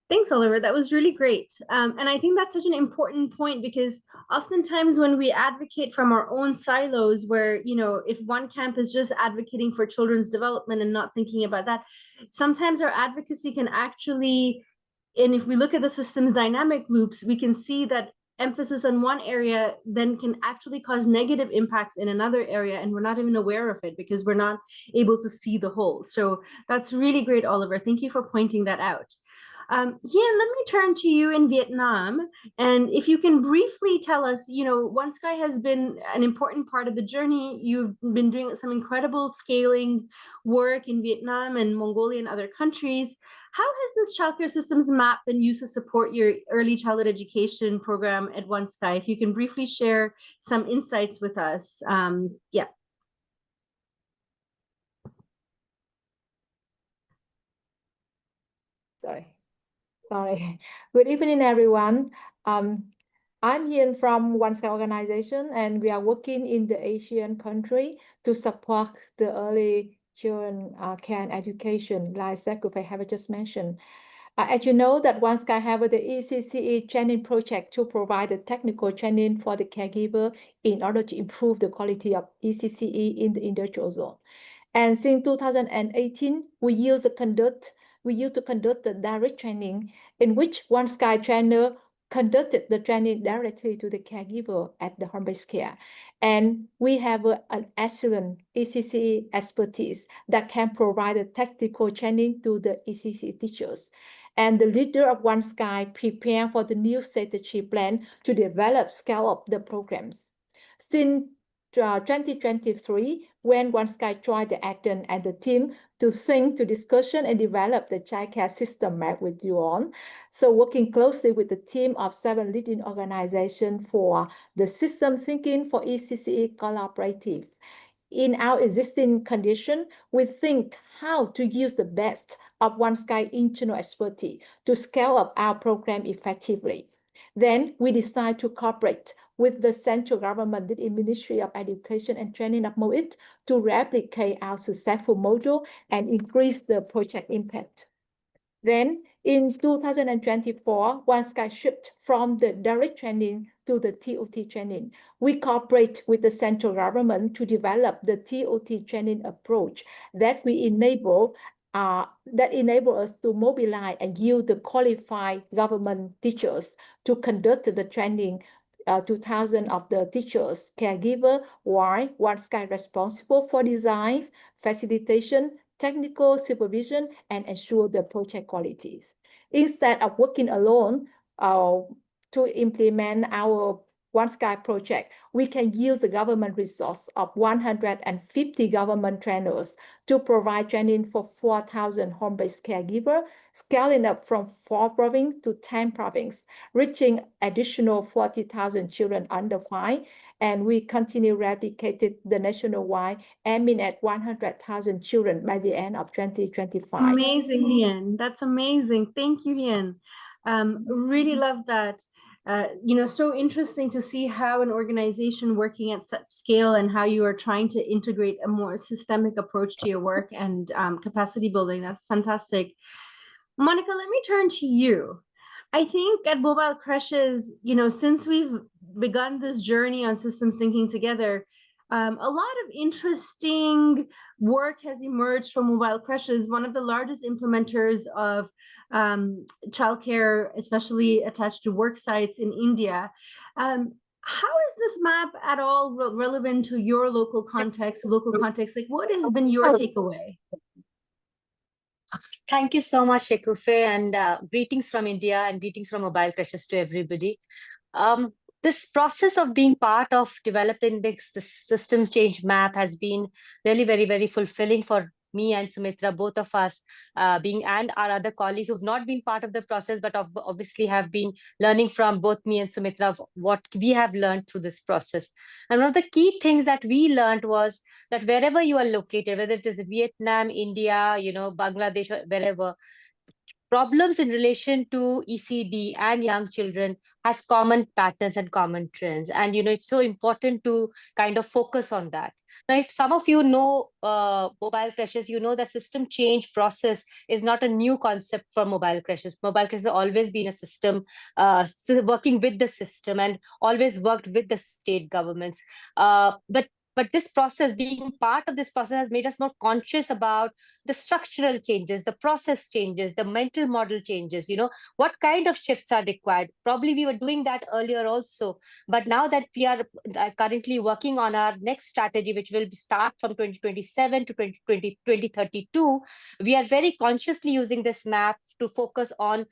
Thanks, Oliver. That was really great. And I think that's such an important point because oftentimes when we advocate from our own silos where, if one camp is just advocating for children's development and not thinking about that, sometimes our advocacy can actually, and if we look at the system's dynamic loops, we can see that emphasis on one area then can actually cause negative impacts in another area, and we're not even aware of it because we're not able to see the whole. So that's really great, Oliver. Thank you for pointing that out. Hien, let me turn to you in Vietnam. And if you can briefly tell us, OneSky has been an important part of the journey. You've been doing some incredible scaling work in Vietnam and Mongolia and other countries. How has this Childcare Systems Map been used to support your early childhood education program at OneSky? If you can briefly share some insights with us. Yeah. Sorry. Good evening, everyone. I'm here from OneSky organization, and we are working in the Asian country to support the early children care and education, like Sakufe have just mentioned. As you know, that OneSky have the ECCE training project to provide the technical training for the caregiver in order to improve the quality of ECCE in the industrial zone. And since 2018, we used to conduct the direct training in which OneSky trainer conducted the training directly to the caregiver at the home-based care. And we have an excellent ECCE expertise that can provide a technical training to the ECCE teachers. And the leader of OneSky prepare for the new strategy plan to develop, scale up the programs. Since 2023, when OneSky joined the ECDAN and the team to think, to discussion and develop the Childcare System Map with you all. So working closely with the team of 7 leading organizations for the system thinking for ECCE collaborative. In our existing condition, we think how to use the best of OneSky internal expertise to scale up our program effectively. Then we decide to cooperate with the central government in Ministry of Education and Training of MOIT to replicate our successful model and increase the project impact. Then in 2024, OneSky shift from the direct training to the TOT training. We cooperate with the central government to develop the TOT training approach that we enable us to mobilize and use the qualified government teachers to conduct the training 2,000 of the teachers, caregiver, while OneSky responsible for design, facilitation, technical supervision, and ensure the project qualities. Instead of working alone to implement our OneSky project, we can use the government resource of 150 government trainers to provide training for 4,000 home-based caregivers, scaling up from 4 provinces to 10 provinces, reaching additional 40,000 children under 5, and we continue replicated the nationwide, aiming at 100,000 children by the end of 2025. Amazing, Hien. That's amazing. Thank you, Hien. Really love that. So interesting to see how an organization working at such scale and how you are trying to integrate a more systemic approach to your work and capacity building. That's fantastic. Monica, let me turn to you. I think at Mobile Creches, since we've begun this journey on systems thinking together, a lot of interesting work has emerged from Mobile Creches, one of the largest implementers of childcare, especially attached to work sites in India. How is this map at all relevant to your local context? Like, what has been your takeaway? Thank you so much, Shekufe, and greetings from India and greetings from Mobile Creches to everybody. This process of being part of developing this systems change map has been really very, very fulfilling for me and Sumitra, both of us, and our other colleagues who've not been part of the process, but obviously have been learning from both me and Sumitra what we have learned through this process. And one of the key things that we learned was that wherever you are located, whether it is Vietnam, India, Bangladesh, or wherever, problems in relation to ECD and young children has common patterns and common trends. And, it's so important to kind of focus on that. Now, if some of you know Mobile Creches, you know that system change process is not a new concept for Mobile Creches. Mobile Creches has always been a system working with the system and always worked with the state governments. But this process, being part of this process, has made us more conscious about the structural changes, the process changes, the mental model changes, what kind of shifts are required. Probably we were doing that earlier also, but now that we are currently working on our next strategy, which will start from 2027 to 2032, we are very consciously using this map to focus on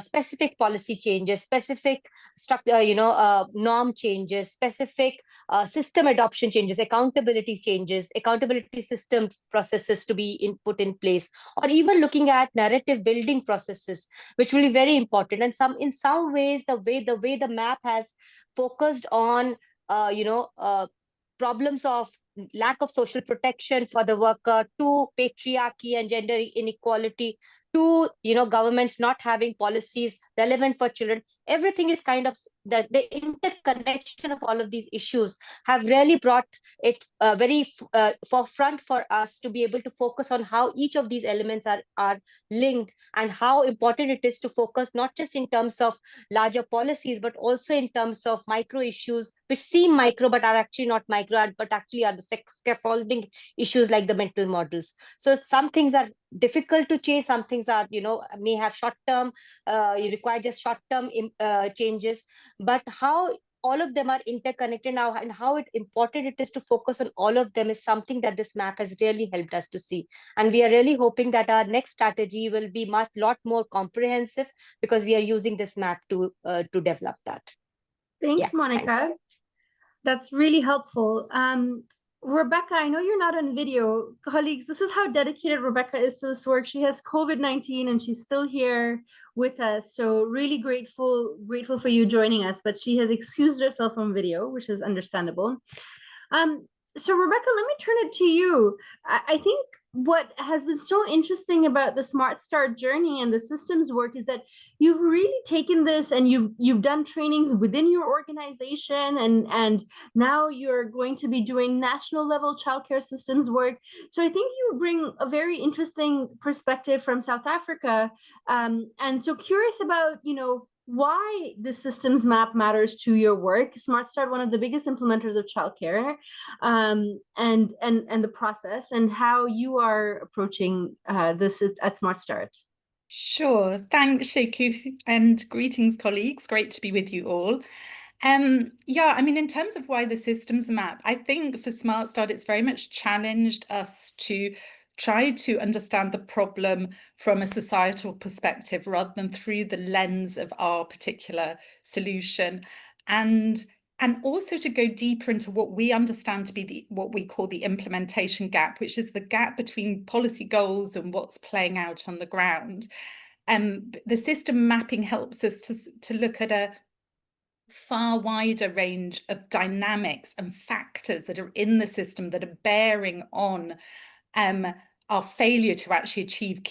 specific policy changes, specific structure, norm changes, specific system adoption changes, accountability changes, accountability systems processes to be put in place, or even looking at narrative building processes, which will be very important. And in some ways, the way the map has focused on problems of lack of social protection for the worker, to patriarchy and gender inequality, to governments not having policies relevant for children. Everything is kind of the interconnection of all of these issues have really brought it very forefront for us to be able to focus on how each of these elements are linked, and how important it is to focus not just in terms of larger policies, but also in terms of micro issues which seem micro but are actually not micro, but actually are the scaffolding issues like the mental models. So some things are difficult to change, some things are may have short-term, you require just short-term changes, but how all of them are interconnected now and how important it is to focus on all of them is something that this map has really helped us to see. And we are really hoping that our next strategy will be lot more comprehensive, because we are using this map to develop that. Thanks, Monica. Thanks. That's really helpful. Rebecca, I know you're not on video. Colleagues, this is how dedicated Rebecca is to this work. She has COVID-19 and she's still here with us. So really grateful for you joining us, but she has excused herself from video, which is understandable. So Rebecca, let me turn it to you. I think what has been so interesting about the SmartStart journey and the systems work is that you've really taken this and you've done trainings within your organization, and now you're going to be doing national level childcare systems work. So I think you bring a very interesting perspective from South Africa. And so curious about, why the systems map matters to your work. SmartStart, one of the biggest implementers of childcare, and the process, and how you are approaching this at SmartStart. Sure. Thanks, Sheku, and greetings, colleagues. Great to be with you all. In terms of why the systems map, I think for SmartStart, it's very much challenged us to try to understand the problem from a societal perspective rather than through the lens of our particular solution, and also to go deeper into what we understand to be what we call the implementation gap, which is the gap between policy goals and what's playing out on the ground. The system mapping helps us to look at a far wider range of dynamics and factors that are in the system that are bearing on our failure to actually achieve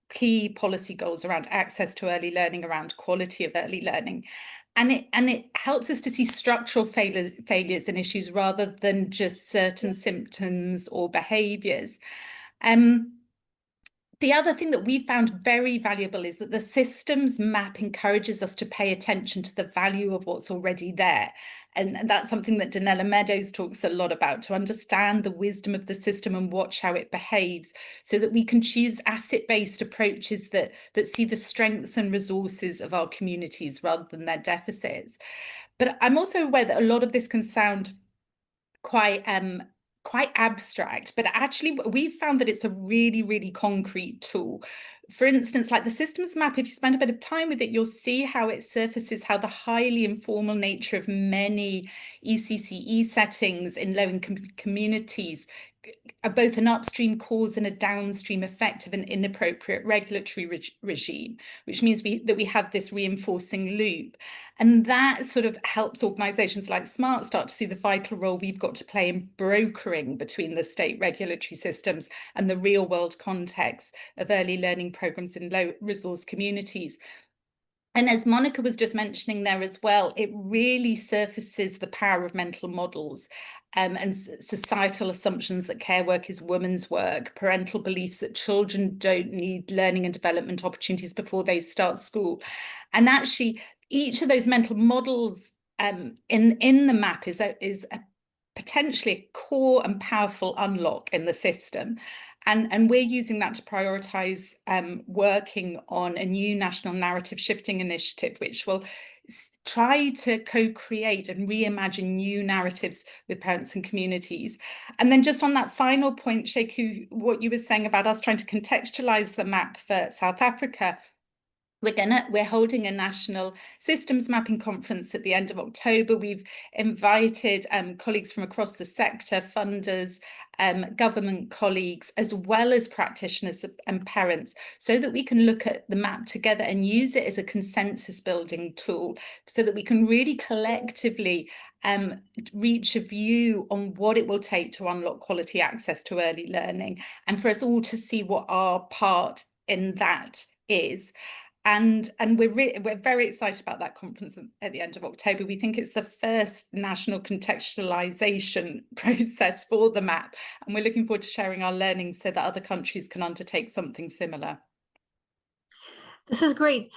key policy goals around access to early learning, around quality of early learning. And it helps us to see structural failures and issues rather than just certain symptoms or behaviours. The other thing that we found very valuable is that the systems map encourages us to pay attention to the value of what's already there. And that's something that Danella Meadows talks a lot about, to understand the wisdom of the system and watch how it behaves, so that we can choose asset-based approaches that see the strengths and resources of our communities rather than their deficits. But I'm also aware that a lot of this can sound quite abstract, but actually we've found that it's a really, really concrete tool. For instance, like the systems map, if you spend a bit of time with it, you'll see how it surfaces how the highly informal nature of many ECCE settings in low-income communities are both an upstream cause and a downstream effect of an inappropriate regulatory regime, which means that we have this reinforcing loop. And that sort of helps organisations like SmartStart to see the vital role we've got to play in brokering between the state regulatory systems and the real world context of early learning programmes in low resource communities. And as Monica was just mentioning there as well, it really surfaces the power of mental models and societal assumptions that care work is women's work, parental beliefs that children don't need learning and development opportunities before they start school. And actually, each of those mental models in the map is a potentially a core and powerful unlock in the system. And we're using that to prioritise working on a new national narrative shifting initiative, which will try to co-create and reimagine new narratives with parents and communities. And then just on that final point, Sheku, what you were saying about us trying to contextualise the map for South Africa, We're holding a national systems mapping conference at the end of October. We've invited colleagues from across the sector, funders, government colleagues, as well as practitioners and parents, so that we can look at the map together and use it as a consensus building tool, so that we can really collectively reach a view on what it will take to unlock quality access to early learning, and for us all to see what our part in that is. And we're very excited about that conference at the end of October. We think it's the first national contextualization process for the map, and we're looking forward to sharing our learnings so that other countries can undertake something similar. This is great.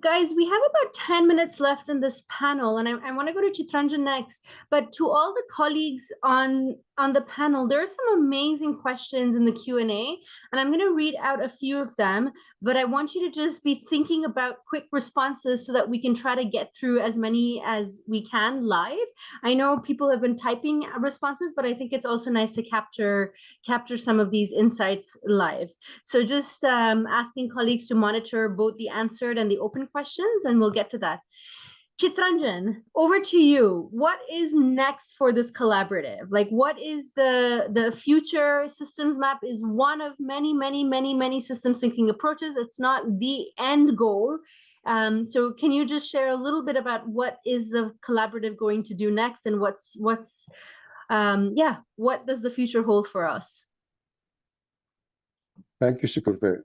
Guys, we have about 10 minutes left in this panel, and I want to go to Chitranjan next. But to all the colleagues on the panel, there are some amazing questions in the Q&A, and I'm going to read out a few of them. But I want you to just be thinking about quick responses so that we can try to get through as many as we can live. I know people have been typing responses, but I think it's also nice to capture some of these insights live. So just asking colleagues to monitor both the answered and the open questions, and we'll get to that. Chitranjan, over to you. What is next for this collaborative? Like, what is the future? Systems map is one of many systems thinking approaches. It's not the end goal. So can you just share a little bit about what is the collaborative going to do next, and what does the future hold for us? Thank you, Shakufe.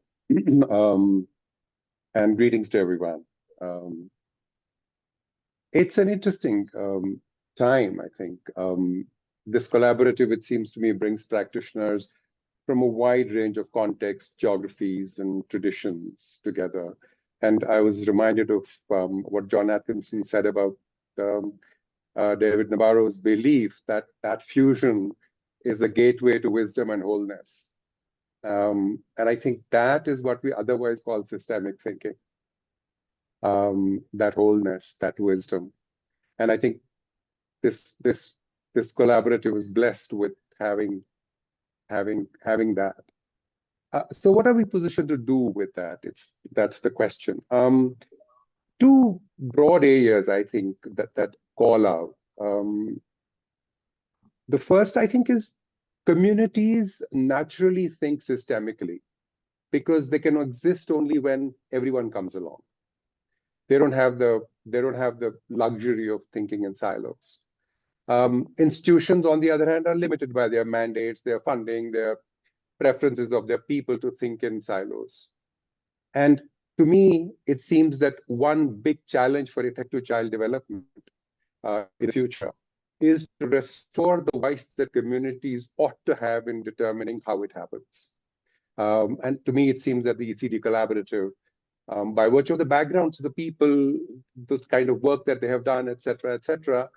And greetings to everyone. It's an interesting time, I think. This collaborative, it seems to me, brings practitioners from a wide range of contexts, geographies, and traditions together. And I was reminded of what John Atkinson said about David Nabarro's belief that that fusion is the gateway to wisdom and wholeness. And I think that is what we otherwise call systemic thinking. That wholeness, that wisdom. And I think this collaborative is blessed with having that. So what are we positioned to do with that? That's the question. Two broad areas, I think, that call out. The first, I think, is communities naturally think systemically, because they can exist only when everyone comes along. They don't have the luxury of thinking in silos. Institutions, on the other hand, are limited by their mandates, their funding, their preferences of their people to think in silos. And to me, it seems that one big challenge for effective child development in the future is to restore the voice that communities ought to have in determining how it happens. And to me, it seems that the ECD collaborative, by virtue of the backgrounds of the people, the kind of work that they have done, et cetera,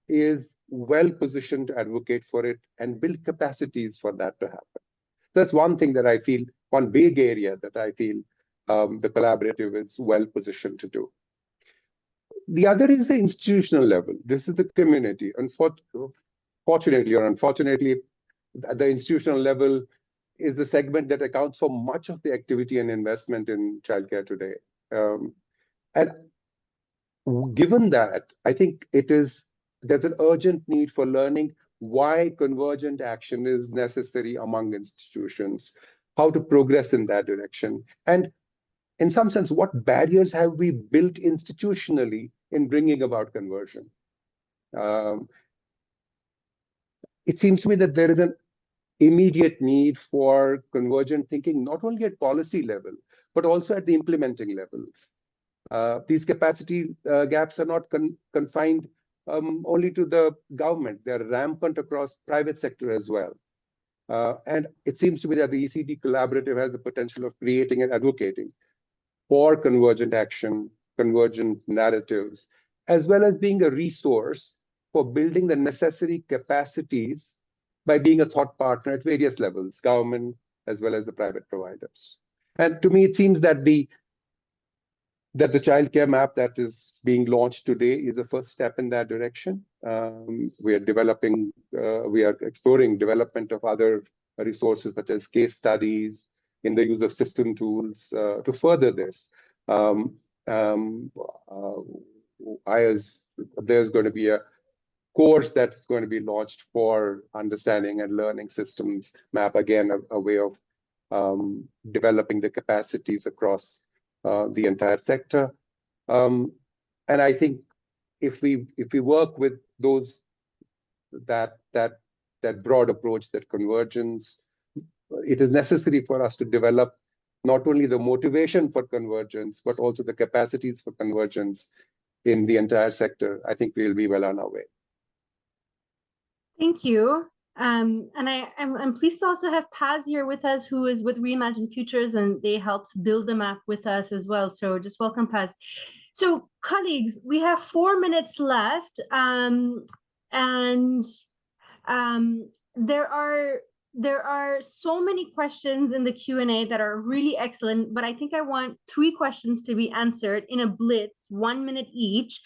is well positioned to advocate for it and build capacities for that to happen. That's one thing that I feel, one big area that I feel the collaborative is well positioned to do. The other is the institutional level. This is the community. Fortunately or unfortunately, at the institutional level is the segment that accounts for much of the activity and investment in childcare today. And given that, I think there's an urgent need for learning why convergent action is necessary among institutions, how to progress in that direction, and in some sense, what barriers have we built institutionally in bringing about conversion? It seems to me that there is an immediate need for convergent thinking, not only at policy level, but also at the implementing levels. These capacity gaps are not confined only to the government. They're rampant across private sector as well. And it seems to me that the ECD collaborative has the potential of creating and advocating for convergent action, convergent narratives, as well as being a resource for building the necessary capacities by being a thought partner at various levels, government as well as the private providers. And to me, it seems that the childcare map that is being launched today is the first step in that direction. We are exploring development of other resources such as case studies, in the use of system tools to further this. There's going to be a course that's going to be launched for understanding and learning systems map, again, a way of developing the capacities across the entire sector. And I think if we work with that broad approach, that convergence, it is necessary for us to develop not only the motivation for convergence, but also the capacities for convergence in the entire sector. I think we'll be well on our way. Thank you. And I'm pleased to also have Paz here with us, who is with Reimagine Futures, and they helped build the map with us as well. So just welcome, Paz. So colleagues, we have 4 minutes left, there are so many questions in the Q&A that are really excellent, but I think I want 3 questions to be answered in a blitz, 1 minute each.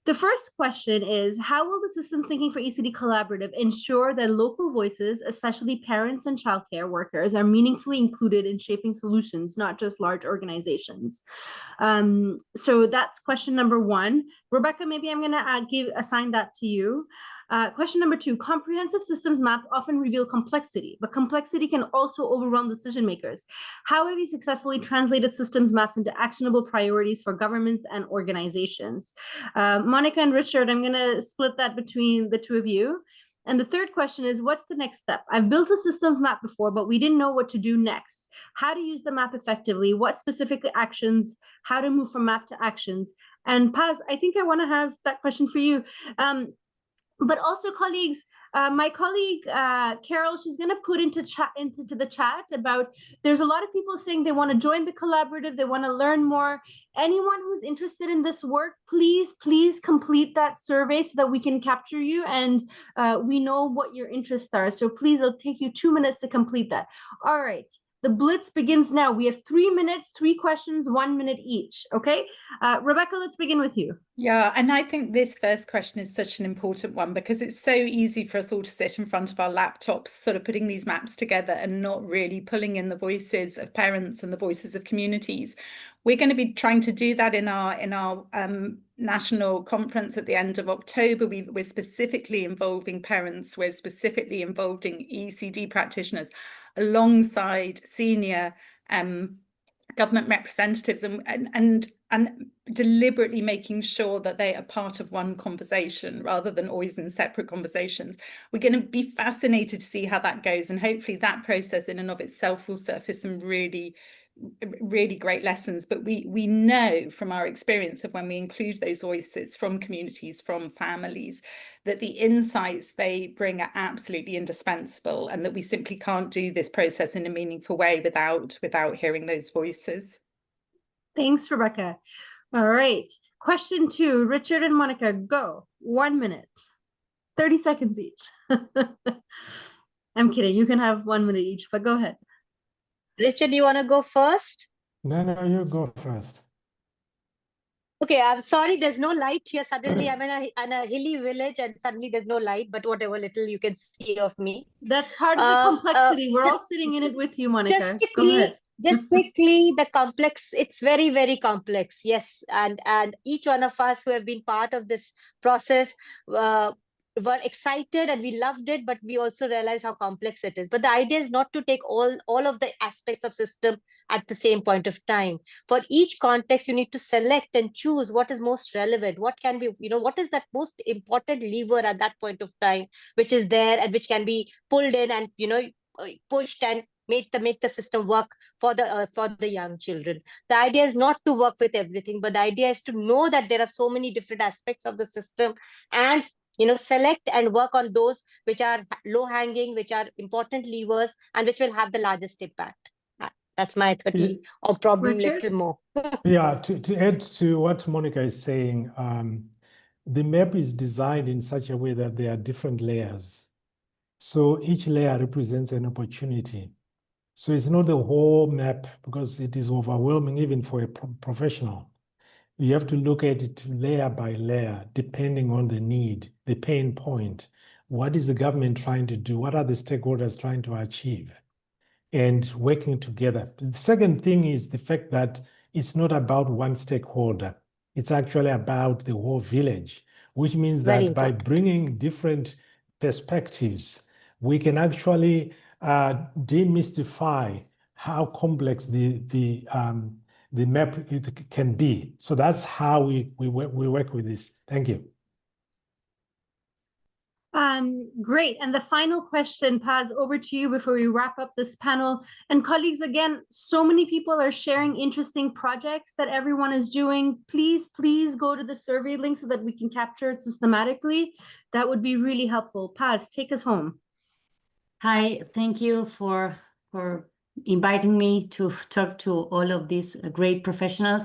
The first question is, how will the Systems Thinking for ECD Collaborative ensure that local voices, especially parents and childcare workers, are meaningfully included in shaping solutions, not just large organizations? So that's question number 1. Rebecca, maybe I'm gonna assign that to you. Question number 2, comprehensive systems map often reveal complexity, but complexity can also overwhelm decision makers. How have you successfully translated systems maps into actionable priorities for governments and organizations? Monica and Richard, I'm gonna split that between the 2 of you. And the third question is, what's the next step? I've built a systems map before, but we didn't know what to do next. How to use the map effectively, what specific actions, how to move from map to actions. And Paz, I think I wanna have that question for you. But also, colleagues, my colleague Carol, she's going to put into the chat about, there's a lot of people saying they want to join the collaborative, they want to learn more. Anyone who's interested in this work, please complete that survey so that we can capture you and we know what your interests are. So please, it'll take you 2 minutes to complete that. All right. The blitz begins now. We have 3 minutes, 3 questions, 1 minute each. Okay, Rebecca, let's begin with you. Yeah, and I think this first question is such an important one because it's so easy for us all to sit in front of our laptops, sort of putting these maps together and not really pulling in the voices of parents and the voices of communities. We're going to be trying to do that in our national conference at the end of October. We're specifically involving parents. We're specifically involving ECD practitioners alongside senior government representatives and deliberately making sure that they are part of one conversation rather than always in separate conversations. We're going to be fascinated to see how that goes, and hopefully that process in and of itself will surface some really great lessons. But we know from our experience of when we include those voices from communities, from families, that the insights they bring are absolutely indispensable, and that we simply can't do this process in a meaningful way without hearing those voices. Thanks, Rebecca. All right, question 2, Richard and Monica, go. 1 minute, 30 seconds each. I'm kidding, you can have 1 minute each, but go ahead. Richard, you want to go first? No, you go first. Okay, I'm sorry, there's no light here. Suddenly I'm in a hilly village and suddenly there's no light, but whatever little you can see of me. That's part of the complexity. We're all sitting in it with you, Monica. Go ahead. Just quickly, the complex, it's very, very complex. Yes, and each one of us who have been part of this process were excited and we loved it, but we also realized how complex it is. But the idea is not to take all of the aspects of system at the same point of time. For each context, you need to select and choose what is most relevant, what can be, what is that most important lever at that point of time, which is there and which can be pulled in and, pushed and make the system work for the young children. The idea is not to work with everything, but the idea is to know that there are so many different aspects of the system and select and work on those which are low-hanging, which are important levers, and which will have the largest impact. That's my 30 or probably a little more. Yeah, to add to what Monica is saying, the map is designed in such a way that there are different layers. So each layer represents an opportunity. So it's not the whole map because it is overwhelming even for a professional. You have to look at it layer by layer, depending on the need, the pain point. What is the government trying to do? What are the stakeholders trying to achieve? And working together. The second thing is the fact that it's not about one stakeholder. It's actually about the whole village, which means that by bringing different perspectives, we can actually demystify how complex the map it can be. So that's how we work with this. Thank you. Great. And the final question, Paz, over to you before we wrap up this panel. And colleagues, again, so many people are sharing interesting projects that everyone is doing. Please go to the survey link so that we can capture it systematically. That would be really helpful. Paz, take us home. Hi, thank you for inviting me to talk to all of these great professionals.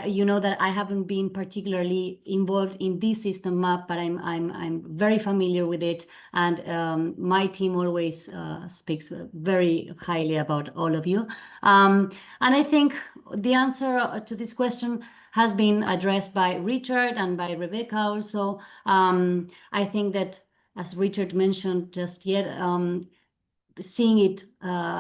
You know that I haven't been particularly involved in this system map, but I'm very familiar with it, and my team always speaks very highly about all of you. And I think the answer to this question has been addressed by Richard and by Rebecca also. I think that, as Richard mentioned just yet, seeing it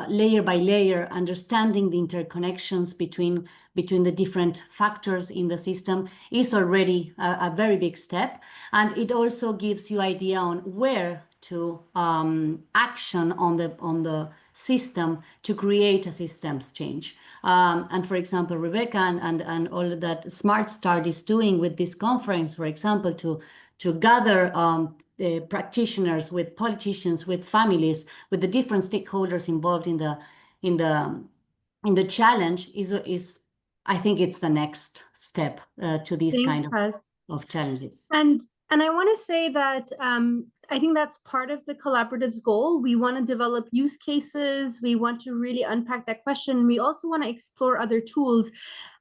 layer by layer, understanding the interconnections between the different factors in the system is already a very big step. And it also gives you idea on where to action on the system to create a systems change. And for example, Rebecca and all that SmartStart is doing with this conference, for example, to gather the practitioners with politicians, with families, with the different stakeholders involved in the challenge is I think it's the next step to these of challenges. And I want to say that I think that's part of the collaborative's goal. We want to develop use cases. We want to really unpack that question. We also want to explore other tools.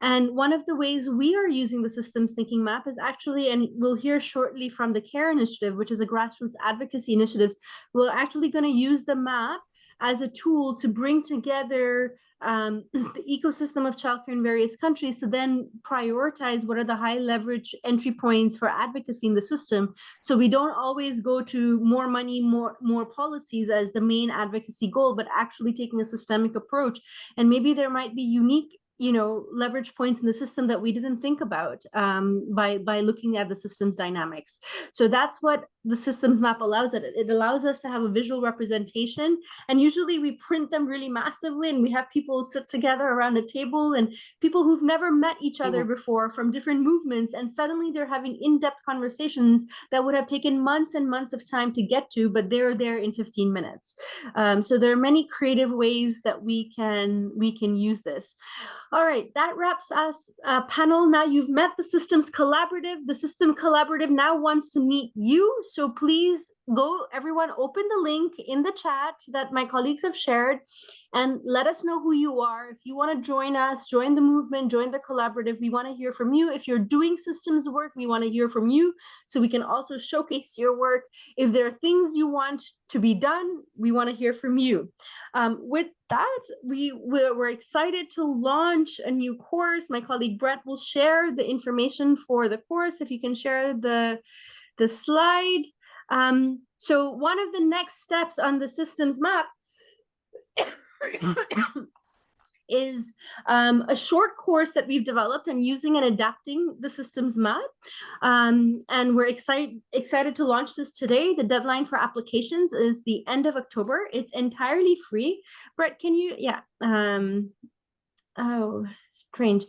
And one of the ways we are using the systems thinking map is actually, and we'll hear shortly from the CARE initiative, which is a grassroots advocacy initiative, we're actually going to use the map as a tool to bring together the ecosystem of childcare in various countries to then prioritize what are the high leverage entry points for advocacy in the system. So we don't always go to more money, more policies as the main advocacy goal, but actually taking a systemic approach. And maybe there might be unique leverage points in the system that we didn't think about by looking at the system's dynamics. So that's what the systems map allows it. It allows us to have a visual representation, and usually we print them really massively, and we have people sit together around a table, and people who've never met each other before from different movements, and suddenly they're having in-depth conversations that would have taken months and months of time to get to, but they're there in 15 minutes. So there are many creative ways that we can use this. All right, that wraps us panel. Now you've met the systems collaborative. The system collaborative now wants to meet you. So please go, everyone, open the link in the chat that my colleagues have shared and let us know who you are. If you want to join us, join the movement, join the collaborative, we want to hear from you. If you're doing systems work, we want to hear from you so we can also showcase your work. If there are things you want to be done, we want to hear from you. With that, we're excited to launch a new course. My colleague Brett will share the information for the course. If you can share the slide. So one of the next steps on the systems map is a short course that we've developed and using and adapting the systems map. And we're excited to launch this today. The deadline for applications is the end of October. It's entirely free. Brett, can you, yeah. Oh, strange.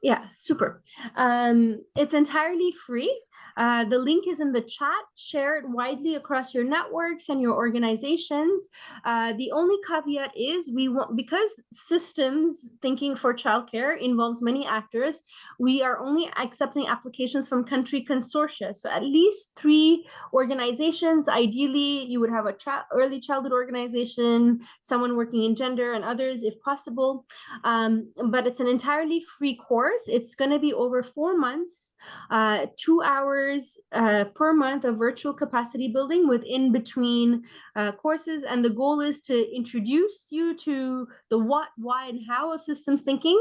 Yeah, super. It's entirely free. The link is in the chat. Share it widely across your networks and your organizations. The only caveat is because systems thinking for childcare involves many actors, we are only accepting applications from country consortia. So at least 3 organizations. Ideally, you would have a early childhood organization, someone working in gender, and others if possible. But it's an entirely free course. It's going to be over 4 months, 2 hours per month of virtual capacity building with in between courses. And the goal is to introduce you to the what, why, and how of systems thinking,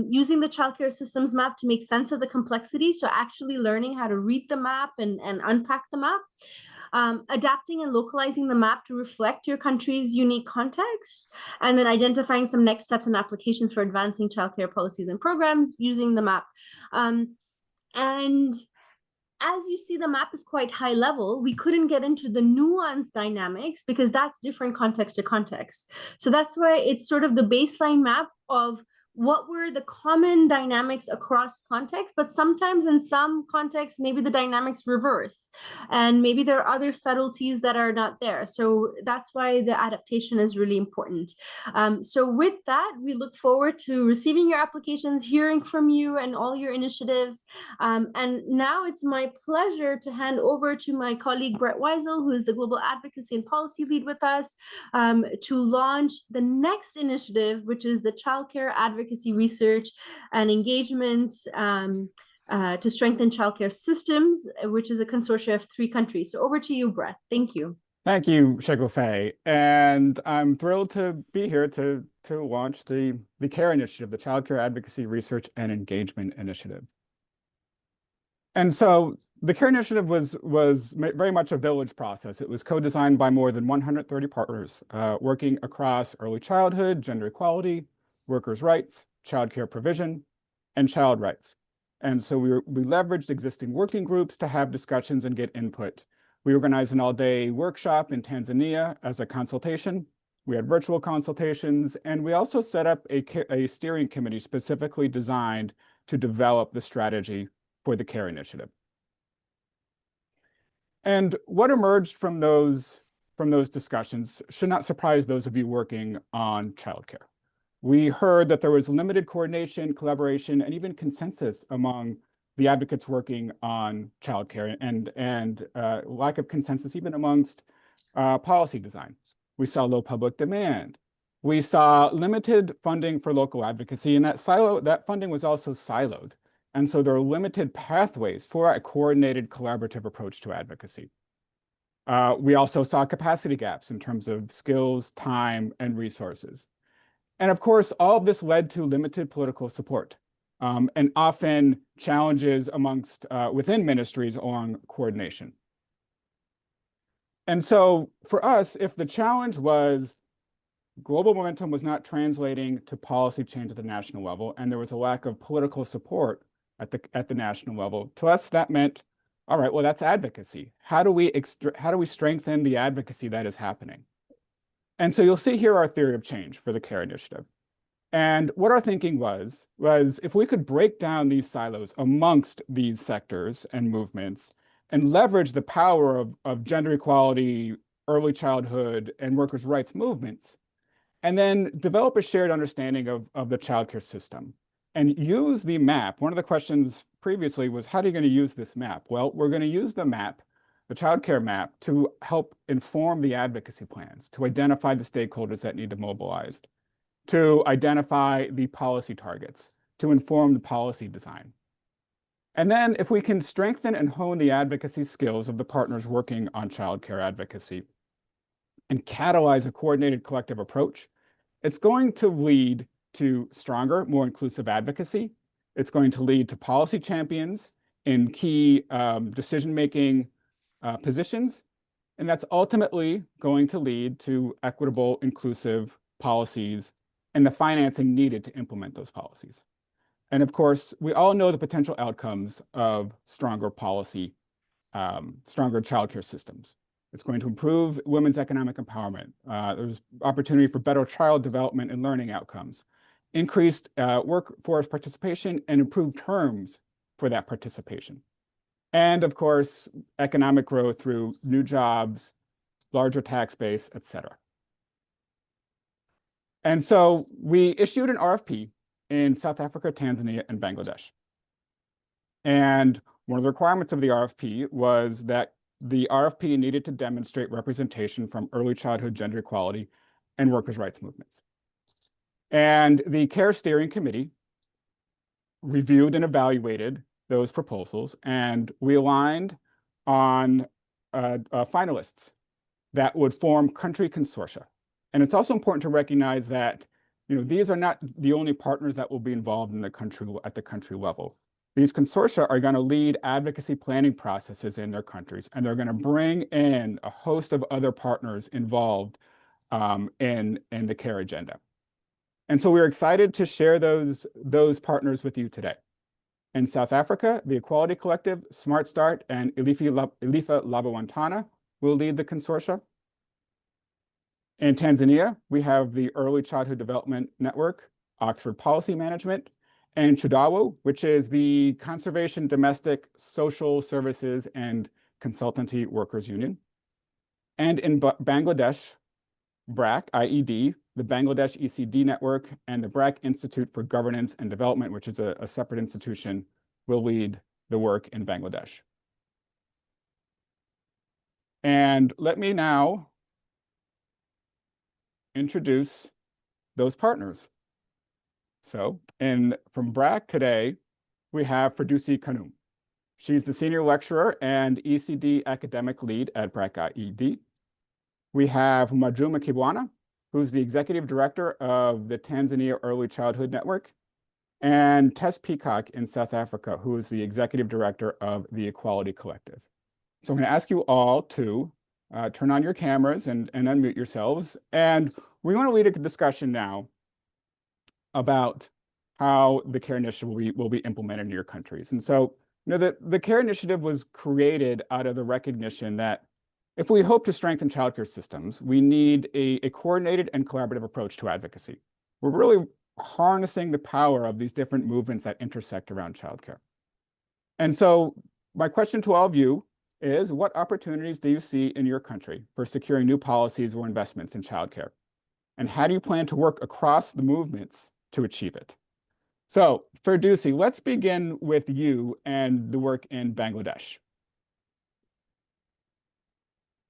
using the Childcare Systems Map to make sense of the complexity. So actually learning how to read the map and unpack the map. adapting and localizing the map to reflect your country's unique context, and then identifying some next steps and applications for advancing childcare policies and programs using the map. And as you see, the map is quite high level. We couldn't get into the nuanced dynamics because that's different context to context. So that's why it's sort of the baseline map of what were the common dynamics across contexts, but sometimes in some contexts, maybe the dynamics reverse, and maybe there are other subtleties that are not there. So that's why the adaptation is really important. So with that, we look forward to receiving your applications, hearing from you and all your initiatives. And now it's my pleasure to hand over to my colleague, Brett Weisel, who is the Global Advocacy and Policy Lead with us, to launch the next initiative, which is the Childcare Advocacy Research and Engagement to strengthen childcare systems, which is a consortium of 3 countries. So over to you, Brett. Thank you. Thank you, Chigufe. And I'm thrilled to be here to launch the CARE initiative, the Childcare Advocacy Research and Engagement Initiative. And so the CARE initiative was very much a village process. It was co-designed by more than 130 partners working across early childhood, gender equality, workers' rights, childcare provision, and child rights. And so we leveraged existing working groups to have discussions and get input. We organized an all-day workshop in Tanzania as a consultation. We had virtual consultations, and we also set up a steering committee specifically designed to develop the strategy for the CARE initiative. And what emerged from those discussions should not surprise those of you working on childcare. We heard that there was limited coordination, collaboration, and even consensus among the advocates working on childcare, and lack of consensus even amongst policy design. We saw low public demand. We saw limited funding for local advocacy, and that funding was also siloed. And so there are limited pathways for a coordinated collaborative approach to advocacy. We also saw capacity gaps in terms of skills, time, and resources. And of course, all of this led to limited political support and often challenges amongst within ministries on coordination. And so for us, if the challenge was global momentum was not translating to policy change at the national level, and there was a lack of political support at the national level, to us that meant, all right, well, that's advocacy. How do we strengthen the advocacy that is happening? And so you'll see here our theory of change for the CARE initiative. And what our thinking was if we could break down these silos amongst these sectors and movements and leverage the power of gender equality, early childhood, and workers' rights movements, and then develop a shared understanding of the childcare system and use the map. One of the questions previously was, how are you going to use this map? Well, we're going to use the map, the childcare map, to help inform the advocacy plans, to identify the stakeholders that need to mobilize, to identify the policy targets, to inform the policy design. And then if we can strengthen and hone the advocacy skills of the partners working on childcare advocacy and catalyze a coordinated collective approach, it's going to lead to stronger, more inclusive advocacy. It's going to lead to policy champions in key decision-making positions. And that's ultimately going to lead to equitable, inclusive policies and the financing needed to implement those policies. And of course, we all know the potential outcomes of stronger policy, stronger childcare systems. It's going to improve women's economic empowerment. There's opportunity for better child development and learning outcomes, increased workforce participation, and improved terms for that participation. And of course, economic growth through new jobs, larger tax base, et cetera. And so we issued an RFP in South Africa, Tanzania, and Bangladesh. And one of the requirements of the RFP was that the RFP needed to demonstrate representation from early childhood gender equality and workers' rights movements. And the CARE Steering Committee reviewed and evaluated those proposals, and we aligned on finalists that would form country consortia. And it's also important to recognize that these are not the only partners that will be involved in at the country level. These consortia are going to lead advocacy planning processes in their countries, and they're going to bring in a host of other partners involved in the care agenda. And so we're excited to share those partners with you today. In South Africa, the Equality Collective, SmartStart, and Ilifa Labawantana will lead the consortia. In Tanzania, we have the Early Childhood Development Network, Oxford Policy Management, and CHUDAWO, which is the Conservation, Domestic, Social Services, and Consultancy Workers Union. And in Bangladesh, BRAC IED, the Bangladesh ECD Network, and the BRAC Institute for Governance and Development, which is a separate institution, will lead the work in Bangladesh. And let me now introduce those partners. So, from BRAC today, we have Firdousi Khanum. She's the senior lecturer and ECD academic lead at BRAC IED. We have Majuma Kibwana, who's the executive director of the Tanzania Early Childhood Network, and Tess Peacock in South Africa, who is the executive director of the Equality Collective. So I'm going to ask you all to turn on your cameras and unmute yourselves. And we want to lead a discussion now about how the CARE initiative will be implemented in your countries. And so, the CARE initiative was created out of the recognition that if we hope to strengthen childcare systems, we need a coordinated and collaborative approach to advocacy. We're really harnessing the power of these different movements that intersect around childcare. And so my question to all of you is, what opportunities do you see in your country for securing new policies or investments in childcare? And how do you plan to work across the movements to achieve it? So, Firdousi, let's begin with you and the work in Bangladesh.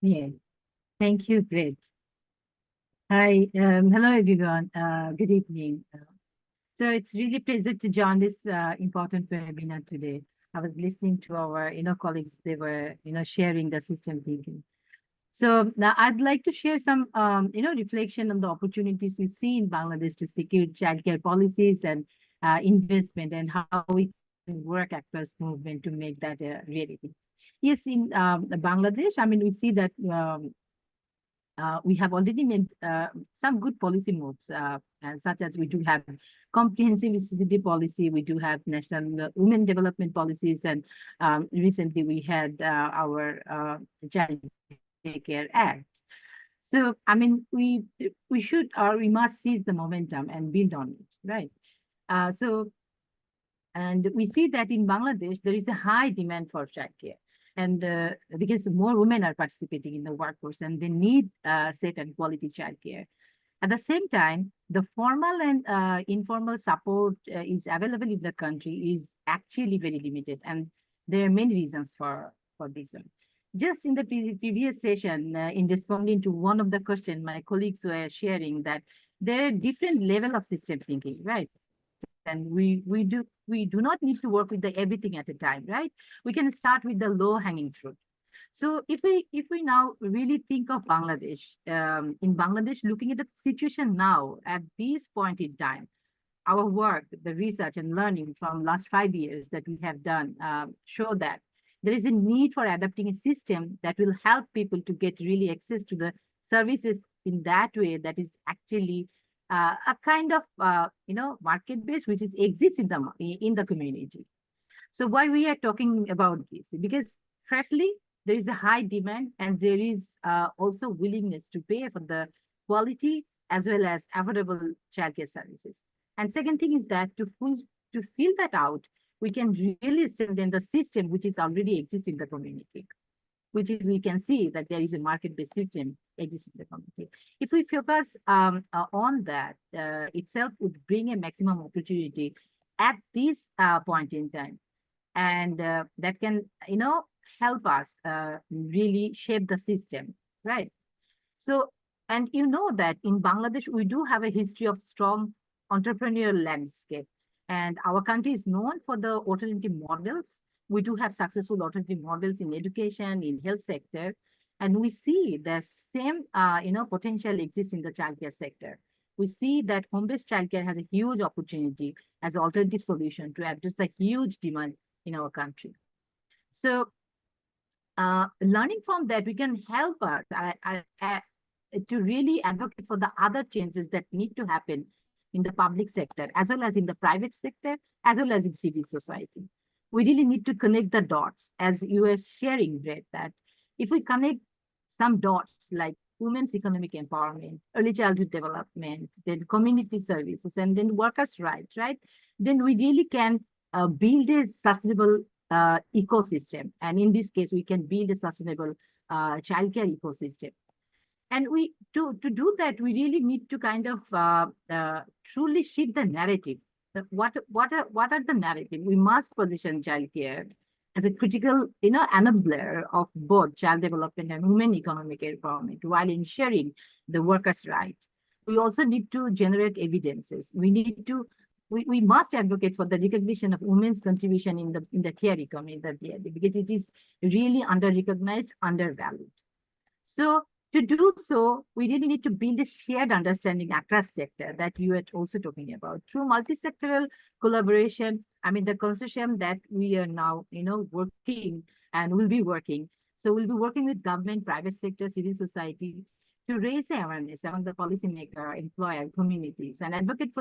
Yeah, thank you, Greg. Hi, hello everyone. Good evening. So it's really a pleasure to join this important webinar today. I was listening to our colleagues; they were sharing the system thinking. So now I'd like to share some reflection on the opportunities we see in Bangladesh to secure childcare policies and investment, and how we can work across movement to make that a reality. Yes, in Bangladesh, we see that we have already made some good policy moves, such as we do have comprehensive ECD policy, we do have national women development policies, and recently we had our Child Care Act. So, we should or we must seize the momentum and build on it, right? And we see that in Bangladesh, there is a high demand for childcare. And because more women are participating in the workforce and they need safe and quality childcare. At the same time, the formal and informal support is available in the country is actually very limited. And there are many reasons for this. Just in the previous session, in responding to one of the questions, my colleagues were sharing that there are different levels of system thinking, right? And we do not need to work with the everything at a time, right? We can start with the low-hanging fruit. So if we now really think of Bangladesh, in Bangladesh, looking at the situation now at this point in time, our work, the research and learning from last 5 years that we have done show that there is a need for adapting a system that will help people to get really access to the services in that way that is actually a kind of market base which exists in the community. So why we are talking about this? Because firstly, there is a high demand and there is also willingness to pay for the quality as well as affordable childcare services. And second thing is that to fill that out, we can really strengthen the system which is already existing in the community, which is we can see that there is a market-based system existing in the community. If we focus on that, itself would bring a maximum opportunity at this point in time. And that can, help us really shape the system, right? So, and that in Bangladesh, we do have a history of strong entrepreneurial landscape. And our country is known for the alternative models. We do have successful alternative models in education, in health sector. And we see the same, potential exists in the childcare sector. we see that home-based childcare has a huge opportunity as an alternative solution to address the huge demand in our country. So learning from that, we can help us to really advocate for the other changes that need to happen in the public sector, as well as in the private sector, as well as in civil society. We really need to connect the dots, as you were sharing, Brett, that if we connect some dots like women's economic empowerment, early childhood development, then community services, and then workers' rights, right? Then we really can build a sustainable ecosystem. And in this case, we can build a sustainable childcare ecosystem. And to do that, we really need to kind of truly shift the narrative. What are the narrative? We must position childcare as a critical, enabler of both child development and women economic empowerment, while ensuring the workers' right. We also need to generate evidences. We must advocate for the recognition of women's contribution in the care economy, because it is really under-recognized, undervalued. So to do so, we really need to build a shared understanding across sector that you were also talking about through multi-sectoral collaboration. I mean, the consortium that we are now, working and will be working. So we'll be working with government, private sector, civil society to raise the awareness among the policymaker, employer, communities, and advocate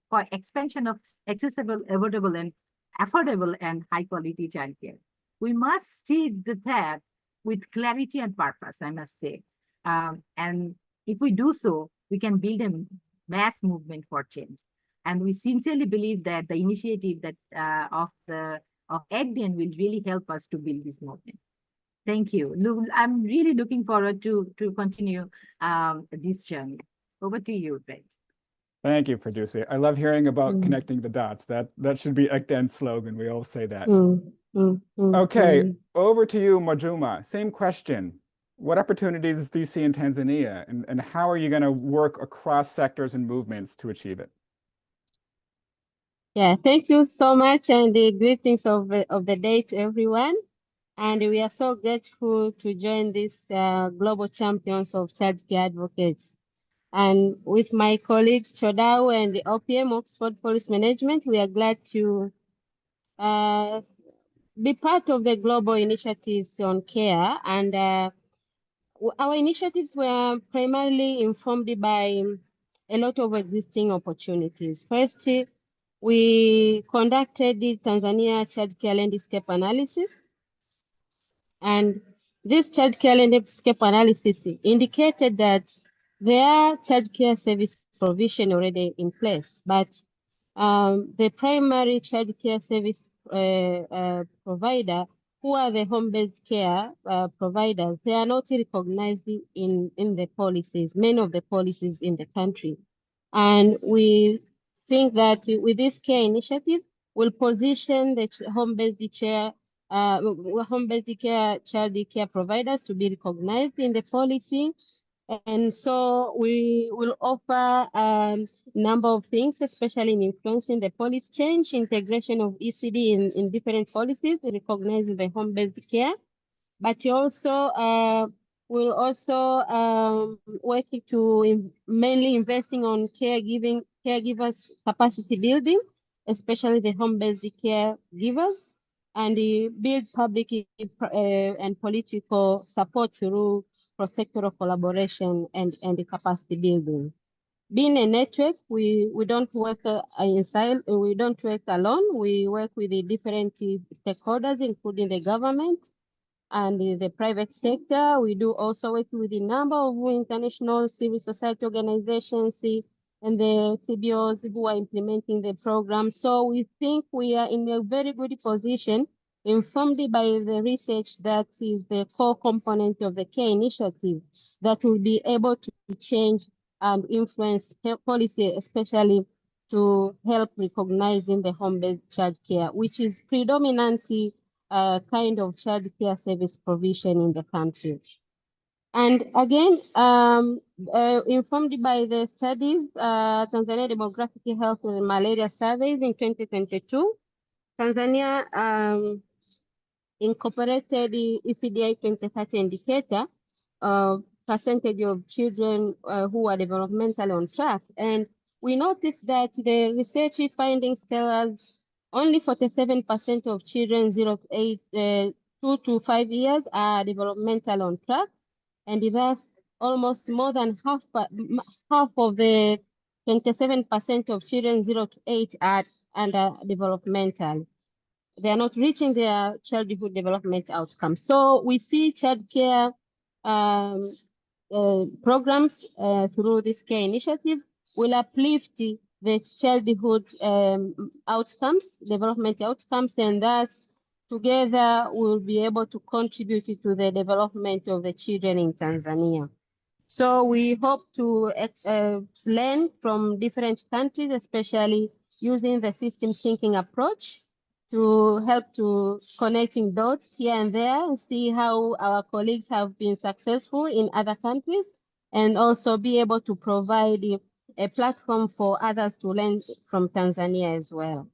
for expansion of accessible, affordable, and high-quality childcare. We must see the path with clarity and purpose, I must say. And if we do so, we can build a mass movement for change. And we sincerely believe that the initiative of ECDAN will really help us to build this movement. Thank you. I'm really looking forward to continue this journey. Over to you, Brett. Thank you, Producer. I love hearing about connecting the dots. That should be ECDAN's slogan. We all say that. Okay, over to you, Mwajuma. Same question. What opportunities do you see in Tanzania, and how are you going to work across sectors and movements to achieve it? Yeah, thank you so much, and the greetings of the day to everyone. And we are so grateful to join this Global Champions of Childcare Advocates. And with my colleagues, Chodao and the OPM, Oxford Policy Management, we are glad to be part of the global initiatives on care. And our initiatives were primarily informed by a lot of existing opportunities. First, we conducted the Tanzania Childcare Landscape Analysis. And this childcare landscape analysis indicated that there are childcare service provision already in place, but the primary childcare service provider, who are the home-based care providers, they are not recognized in the policies, many of the policies in the country. And we think that with this care initiative, we'll position the home-based care child care providers to be recognized in the policy. And so we will offer a number of things, especially in influencing the policy change, integration of ECD in different policies, recognizing the home-based care. But also, we'll also working to mainly investing on caregivers capacity building, especially the home-based caregivers, and build public and political support through cross-sectoral collaboration and the capacity building. Being a network, we don't work we don't work alone. We work with the different stakeholders, including the government and the private sector. We do also work with a number of international civil society organizations and the CBOs who are implementing the program. So we think we are in a very good position, informed by the research that is the core component of the care initiative, that will be able to change and influence policy, especially to help recognizing the home-based child care, which is predominantly kind of child care service provision in the country. And again, informed by the studies, Tanzania Demographic Health and Malaria Surveys in 2022, Tanzania incorporated the ECDI 2030 indicator percentage of children who are developmentally on track. And we noticed that the research findings tell us only 47% of children 2 to 5 years are developmental on track, and thus almost more than half of the 27% of children 0 to 8 are under developmental. They are not reaching their childhood development outcomes. So we see childcare programs through this care initiative will uplift the childhood outcomes, development outcomes, and thus together we'll be able to contribute to the development of the children in Tanzania. So we hope to learn from different countries, especially using the system thinking approach to help to connecting dots here and there and see how our colleagues have been successful in other countries, and also be able to provide a platform for others to learn from Tanzania as well.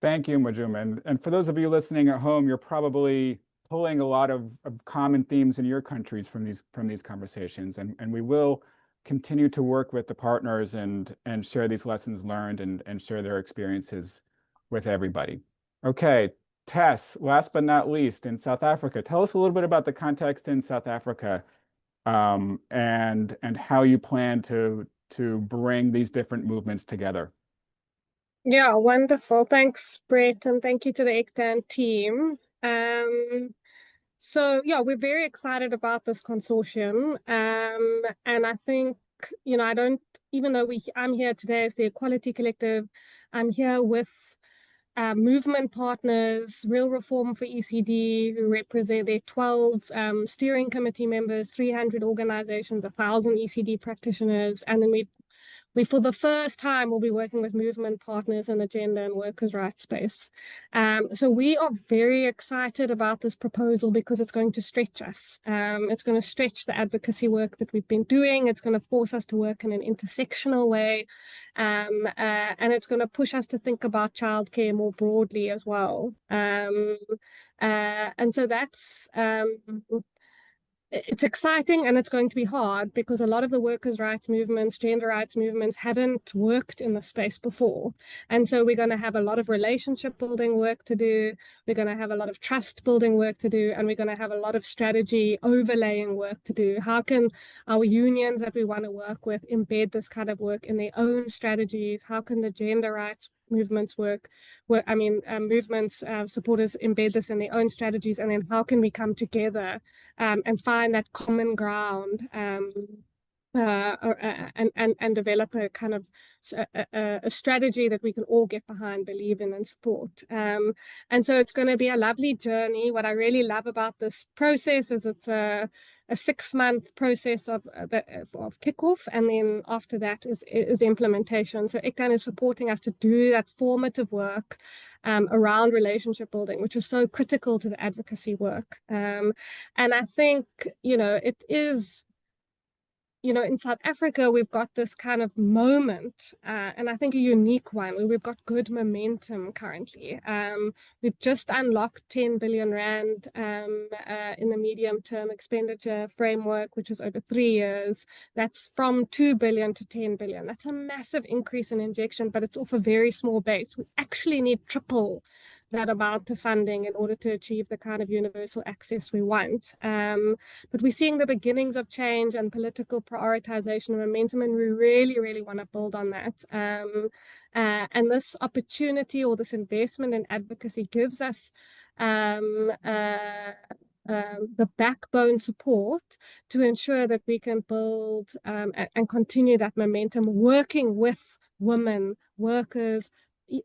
Thank you, Mwajuma. And for those of you listening at home, you're probably pulling a lot of common themes in your countries from these conversations. And we will continue to work with the partners and share these lessons learned and share their experiences with everybody. Okay, Tess, last but not least, in South Africa, tell us a little bit about the context in South Africa and how you plan to bring these different movements together. Yeah, wonderful. Thanks, Brett, and thank you to the ECDAN team. So yeah, we're very excited about this consortium. And I think, you know, even though I'm here today as the Equality Collective, I'm here with movement partners, Real Reform for ECD, who represent their 12 steering committee members, 300 organizations, 1,000 ECD practitioners, and then we for the first time will be working with movement partners in the gender and workers' rights space. So we are very excited about this proposal because it's going to stretch us. It's going to stretch the advocacy work that we've been doing. It's going to force us to work in an intersectional way. And it's going to push us to think about childcare more broadly as well. And so that's... it's exciting, and it's going to be hard because a lot of the workers' rights movements, gender rights movements haven't worked in the space before. And so we're going to have a lot of relationship building work to do. We're going to have a lot of trust building work to do, and we're going to have a lot of strategy overlaying work to do. How can our unions that we want to work with embed this kind of work in their own strategies? How can the gender rights movements supporters embed this in their own strategies, and then how can we come together and find that common ground and develop a kind of a strategy that we can all get behind, believe in, and support. And so it's going to be a lovely journey. What I really love about this process is it's a 6-month process of kickoff, and then after that is implementation. So ECDAN is supporting us to do that formative work around relationship building, which is so critical to the advocacy work. And I think, you know, it is, you know, in South Africa, we've got this kind of moment, and I think a unique one, where we've got good momentum currently. We've just unlocked 10 billion Rand in the medium-term expenditure framework, which is over 3 years. That's from 2 billion to 10 billion. That's a massive increase in injection, but it's off a very small base. We actually need triple that amount of funding in order to achieve the kind of universal access we want. But we're seeing the beginnings of change and political prioritization and momentum, and we really, really want to build on that. And this opportunity or this investment in advocacy gives us the backbone support to ensure that we can build and continue that momentum, working with women, workers,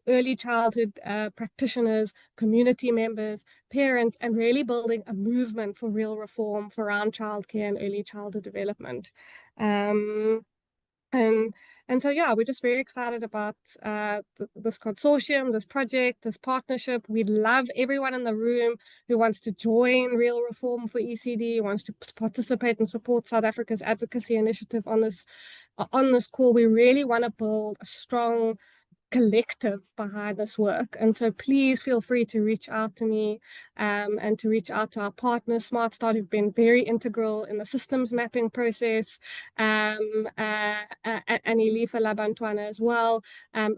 early childhood practitioners, community members, parents, and really building a movement for real reform for around childcare and early childhood development. And so, yeah, we're just very excited about this consortium, this project, this partnership. We'd love everyone in the room who wants to join Real Reform for ECD, wants to participate and support South Africa's advocacy initiative on this call. We really want to build a strong collective behind this work. And so please feel free to reach out to me and to reach out to our partners, SmartStart, who've been very integral in the systems mapping process, and Elifa Labantwana as well.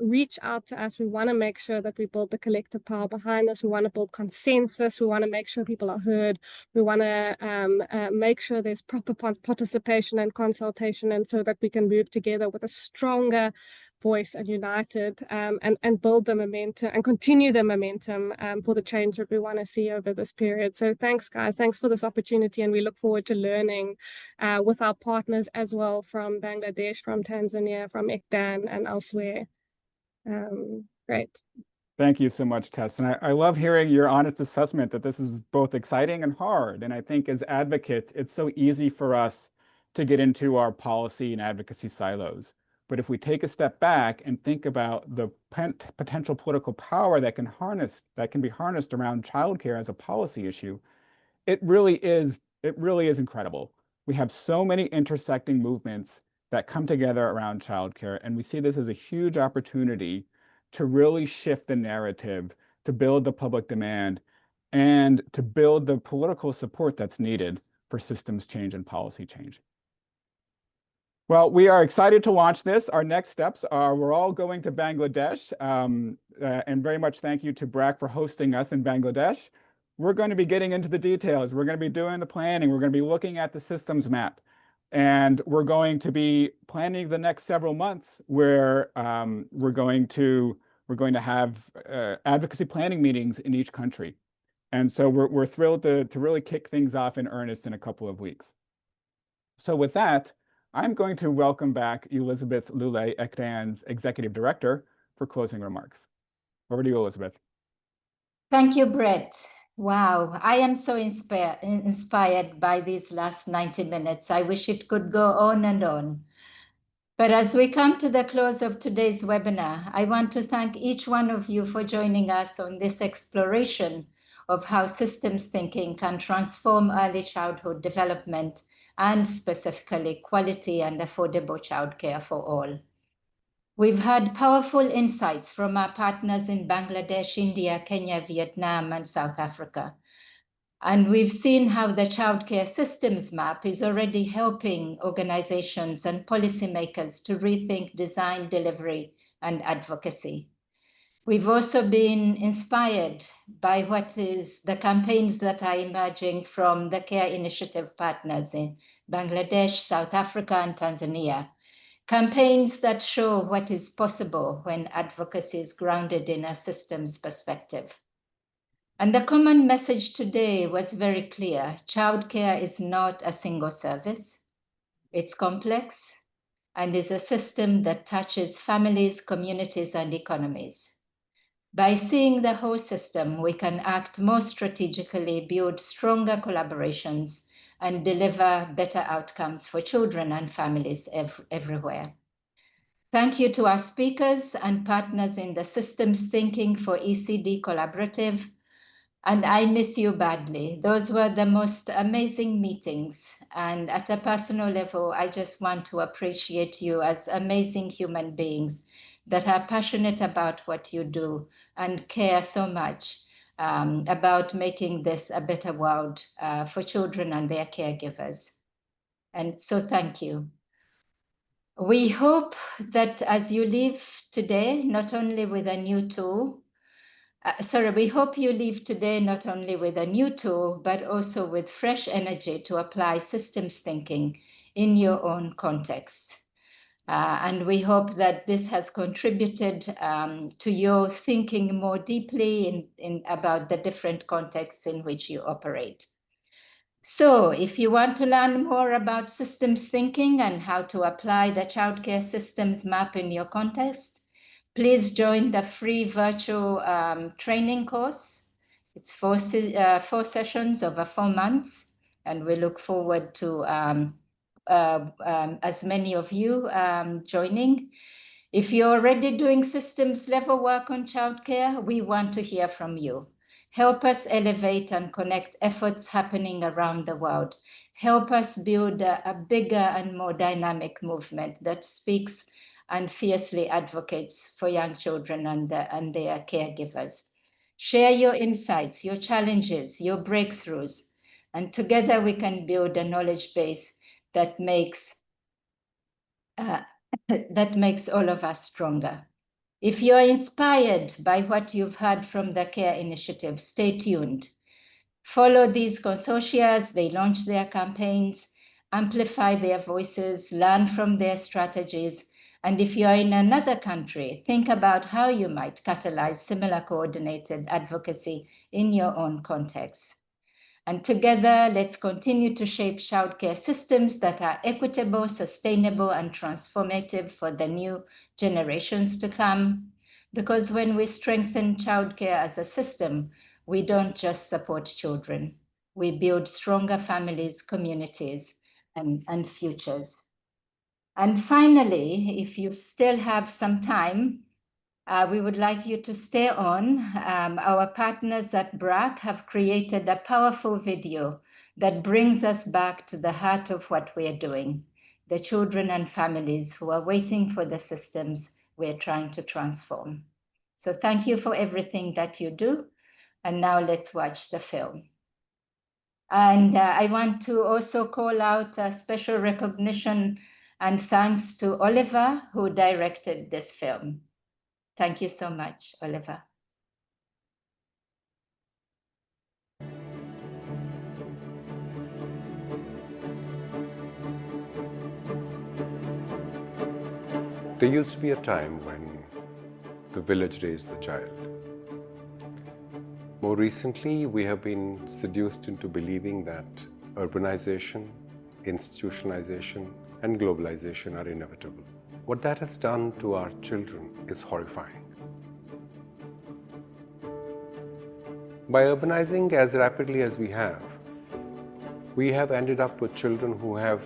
Reach out to us. We want to make sure that we build the collective power behind this. We want to build consensus. We want to make sure people are heard. We want to make sure there's proper participation and consultation, and so that we can move together with a stronger voice and united and build the momentum and continue the momentum for the change that we want to see over this period. So thanks, guys. Thanks for this opportunity. And we look forward to learning with our partners as well from Bangladesh, from Tanzania, from ECDAN and elsewhere. Great. Thank you so much, Tess. And I love hearing your honest assessment that this is both exciting and hard. And I think as advocates, it's so easy for us to get into our policy and advocacy silos. But if we take a step back and think about the potential political power that can be harnessed around childcare as a policy issue, it really is incredible. We have so many intersecting movements that come together around childcare, and we see this as a huge opportunity to really shift the narrative, to build the public demand, and to build the political support that's needed for systems change and policy change. Well, we are excited to launch this. Our next steps are we're all going to Bangladesh, and very much thank you to BRAC for hosting us in Bangladesh. We're going to be getting into the details. We're going to be doing the planning. We're going to be looking at the systems map. And we're going to be planning the next several months where we're going to have advocacy planning meetings in each country. And so we're thrilled to really kick things off in earnest in a couple of weeks. So with that, I'm going to welcome back Elizabeth Lule, ECDAN's Executive Director, for closing remarks. Over to you, Elizabeth. Thank you, Brett. Wow, I am so inspired by these last 90 minutes. I wish it could go on and on. But as we come to the close of today's webinar, I want to thank each one of you for joining us on this exploration of how systems thinking can transform early childhood development and specifically quality and affordable childcare for all. We've had powerful insights from our partners in Bangladesh, India, Kenya, Vietnam, and South Africa. And we've seen how the Childcare Systems Map is already helping organizations and policymakers to rethink design, delivery, and advocacy. We've also been inspired by the campaigns that are emerging from the Care Initiative partners in Bangladesh, South Africa, and Tanzania. Campaigns that show what is possible when advocacy is grounded in a systems perspective. And the common message today was very clear. Childcare is not a single service. It's complex and is a system that touches families, communities, and economies. By seeing the whole system, we can act more strategically, build stronger collaborations, and deliver better outcomes for children and families everywhere. Thank you to our speakers and partners in the Systems Thinking for ECD Collaborative. And I miss you badly. Those were the most amazing meetings. And at a personal level, I just want to appreciate you as amazing human beings that are passionate about what you do and care so much about making this a better world for children and their caregivers. And so thank you. We hope that as you leave today, not only with a new tool, we hope you leave today not only with a new tool, but also with fresh energy to apply systems thinking in your own context. And we hope that this has contributed to your thinking more deeply about the different contexts in which you operate. So if you want to learn more about systems thinking and how to apply the Childcare Systems Map in your context, please join the free virtual training course. It's four sessions over 4 months, and we look forward to as many of you joining. If you're already doing systems level work on childcare, we want to hear from you. Help us elevate and connect efforts happening around the world. Help us build a bigger and more dynamic movement that speaks and fiercely advocates for young children and their caregivers. Share your insights, your challenges, your breakthroughs, and together we can build a knowledge base that makes all of us stronger. If you are inspired by what you've heard from the CARE initiative, stay tuned. Follow these consortia as they launch their campaigns, amplify their voices, learn from their strategies, and if you are in another country, think about how you might catalyze similar coordinated advocacy in your own context. And together, let's continue to shape childcare systems that are equitable, sustainable, and transformative for the new generations to come. Because when we strengthen childcare as a system, we don't just support children. We build stronger families, communities, and futures. And finally, if you still have some time, we would like you to stay on. Our partners at BRAC have created a powerful video that brings us back to the heart of what we are doing, the children and families who are waiting for the systems we're trying to transform. So thank you for everything that you do. And now let's watch the film. And I want to also call out a special recognition and thanks to Oliver, who directed this film. Thank you so much, Oliver. There used to be a time when the village raised the child. More recently, we have been seduced into believing that urbanization, institutionalization, and globalization are inevitable. What that has done to our children is horrifying. By urbanizing as rapidly as we have ended up with children who have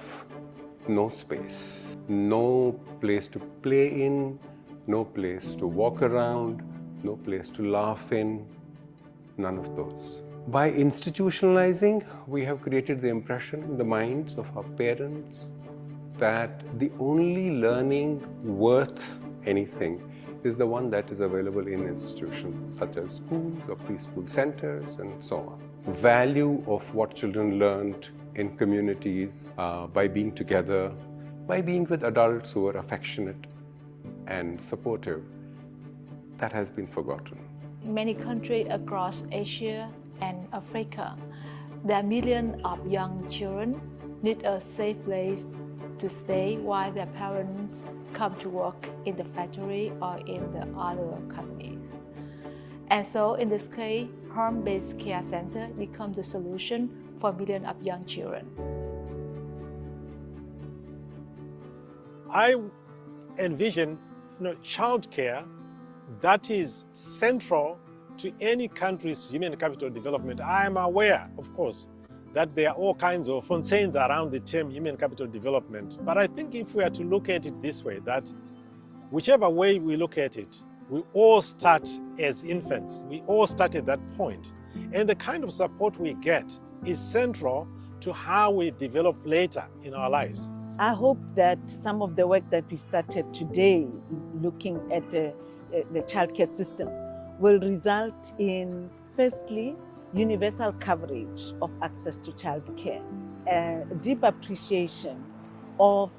no space, no place to play in, no place to walk around, no place to laugh in, none of those. By institutionalizing, we have created the impression in the minds of our parents that the only learning worth anything is the one that is available in institutions such as schools or preschool centers and so on. Value of what children learned in communities by being together, by being with adults who are affectionate and supportive, that has been forgotten. Many countries across Asia and Africa, there are millions of young children need a safe place to stay while their parents come to work in the factory or in the other companies. And so in this case, home-based care center become the solution for millions of young children. I envision childcare that is central to any country's human capital development. I am aware, of course, that there are all kinds of concerns around the term human capital development. But I think if we are to look at it this way, that whichever way we look at it, we all start as infants. We all start at that point. And the kind of support we get is central to how we develop later in our lives. I hope that some of the work that we started today, looking at the childcare system, will result in, firstly, universal coverage of access to childcare, a deep appreciation of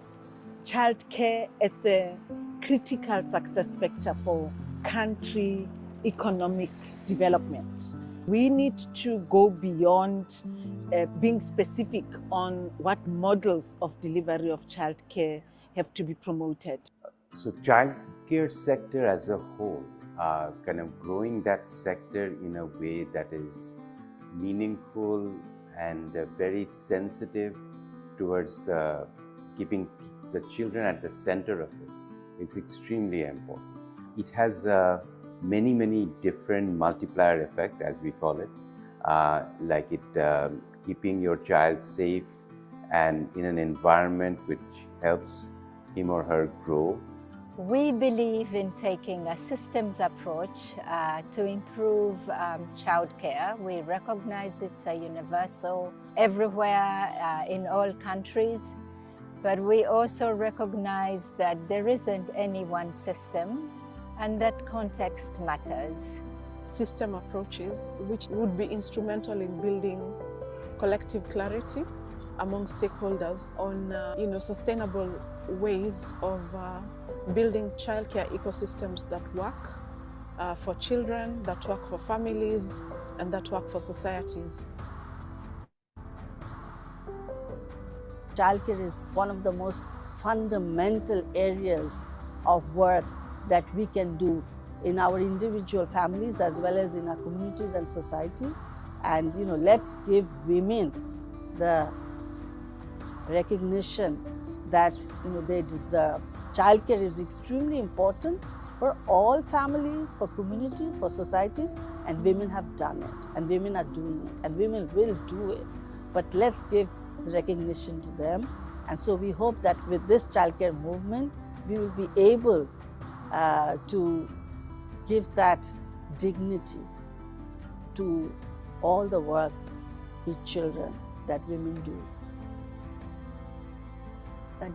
childcare as a critical success factor for country economic development. We need to go beyond being specific on what models of delivery of childcare have to be promoted. So childcare sector as a whole, kind of growing that sector in a way that is meaningful and very sensitive towards keeping the children at the center of it is extremely important. It has many different multiplier effect, as we call it, like it keeping your child safe and in an environment which helps him or her grow. We believe in taking a systems approach to improve childcare. We recognize it's a universal everywhere in all countries, But we also recognize that there isn't any one system and that context matters. System approaches which would be instrumental in building collective clarity among stakeholders on sustainable ways of building childcare ecosystems that work for children, that work for families, and that work for societies. Childcare is one of the most fundamental areas of work that we can do in our individual families as well as in our communities and society. And let's give women the recognition that they deserve. Childcare is extremely important for all families, for communities, for societies, and women have done it, and women are doing it, and women will do it. But let's give the recognition to them. And so we hope that with this childcare movement, we will be able to give that dignity to all the work with children that women do.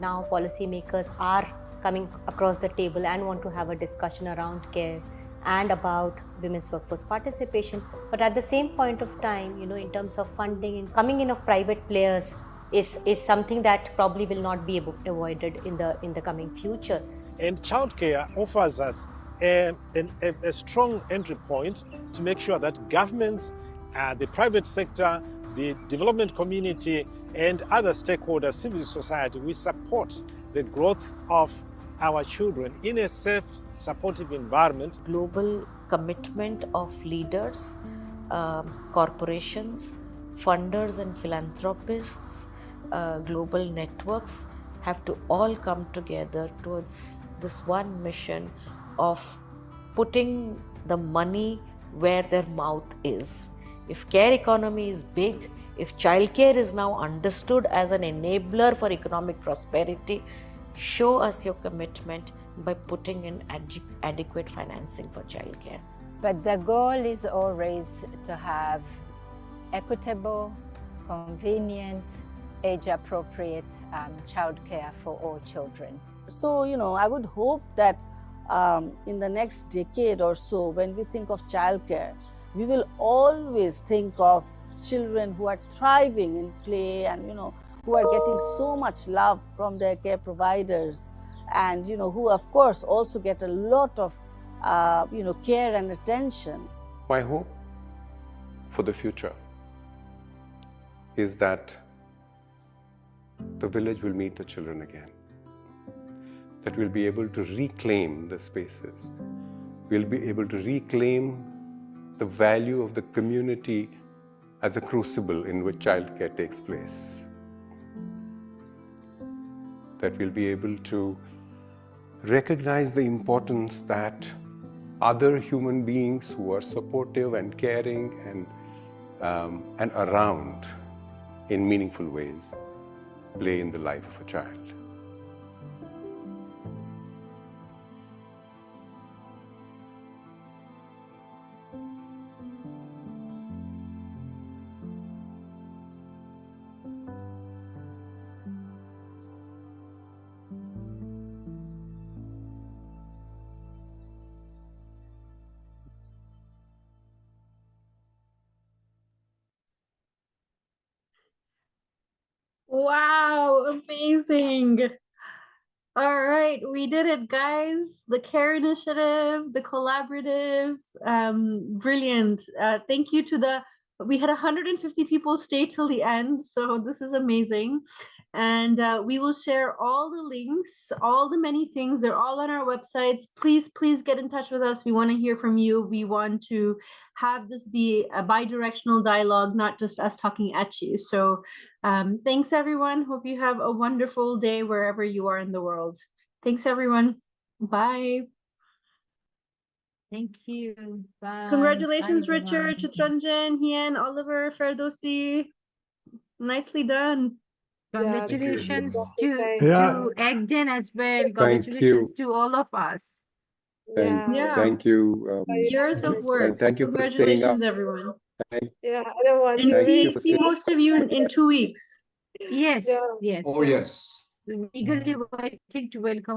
Now policymakers are coming across the table and want to have a discussion around care and about women's workforce participation. But at the same point of time, in terms of funding and coming in of private players is something that probably will not be avoided in the coming future. And childcare offers us a strong entry point to make sure that governments, the private sector, the development community, and other stakeholders, civil society, we support the growth of our children in a safe, supportive environment. Global commitment of leaders, corporations, funders and philanthropists, global networks have to all come together towards this one mission of putting the money where their mouth is. If care economy is big, if childcare is now understood as an enabler for economic prosperity, show us your commitment by putting in adequate financing for childcare. But the goal is always to have equitable, convenient, age-appropriate childcare for all children. So, I would hope that in the next decade or so, when we think of childcare, we will always think of children who are thriving in play and, who are getting so much love from their care providers and, who, of course, also get a lot of, care and attention. My hope for the future is that the village will meet the children again, that we'll be able to reclaim the spaces, we'll be able to reclaim the value of the community as a crucible in which childcare takes place, that we'll be able to recognize the importance that other human beings who are supportive and caring and around in meaningful ways play in the life of a child. Wow, amazing. All right, we did it, guys. The CARE initiative, the collaborative, brilliant. Thank you to we had 150 people stay till the end, so this is amazing. And we will share all the links, all the many things. They're all on our websites. Please get in touch with us. We want to hear from you. We want to have this be a bi-directional dialogue, not just us talking at you. So thanks, everyone. Hope you have a wonderful day wherever you are in the world. Thanks, everyone. Bye. Thank you. Bye. Congratulations, Bye, Richard, Chitranjan, Hien, Oliver, Ferdowsi. Nicely done. Congratulations to ECDAN as well. Thank Congratulations you. to all of us. Thank you. Years of work. And thank you for staying Congratulations, up. everyone. Thank Yeah, I don't want And to. see most of you in 2 weeks. Yes, yes. Oh, yes. eagerly waiting to welcome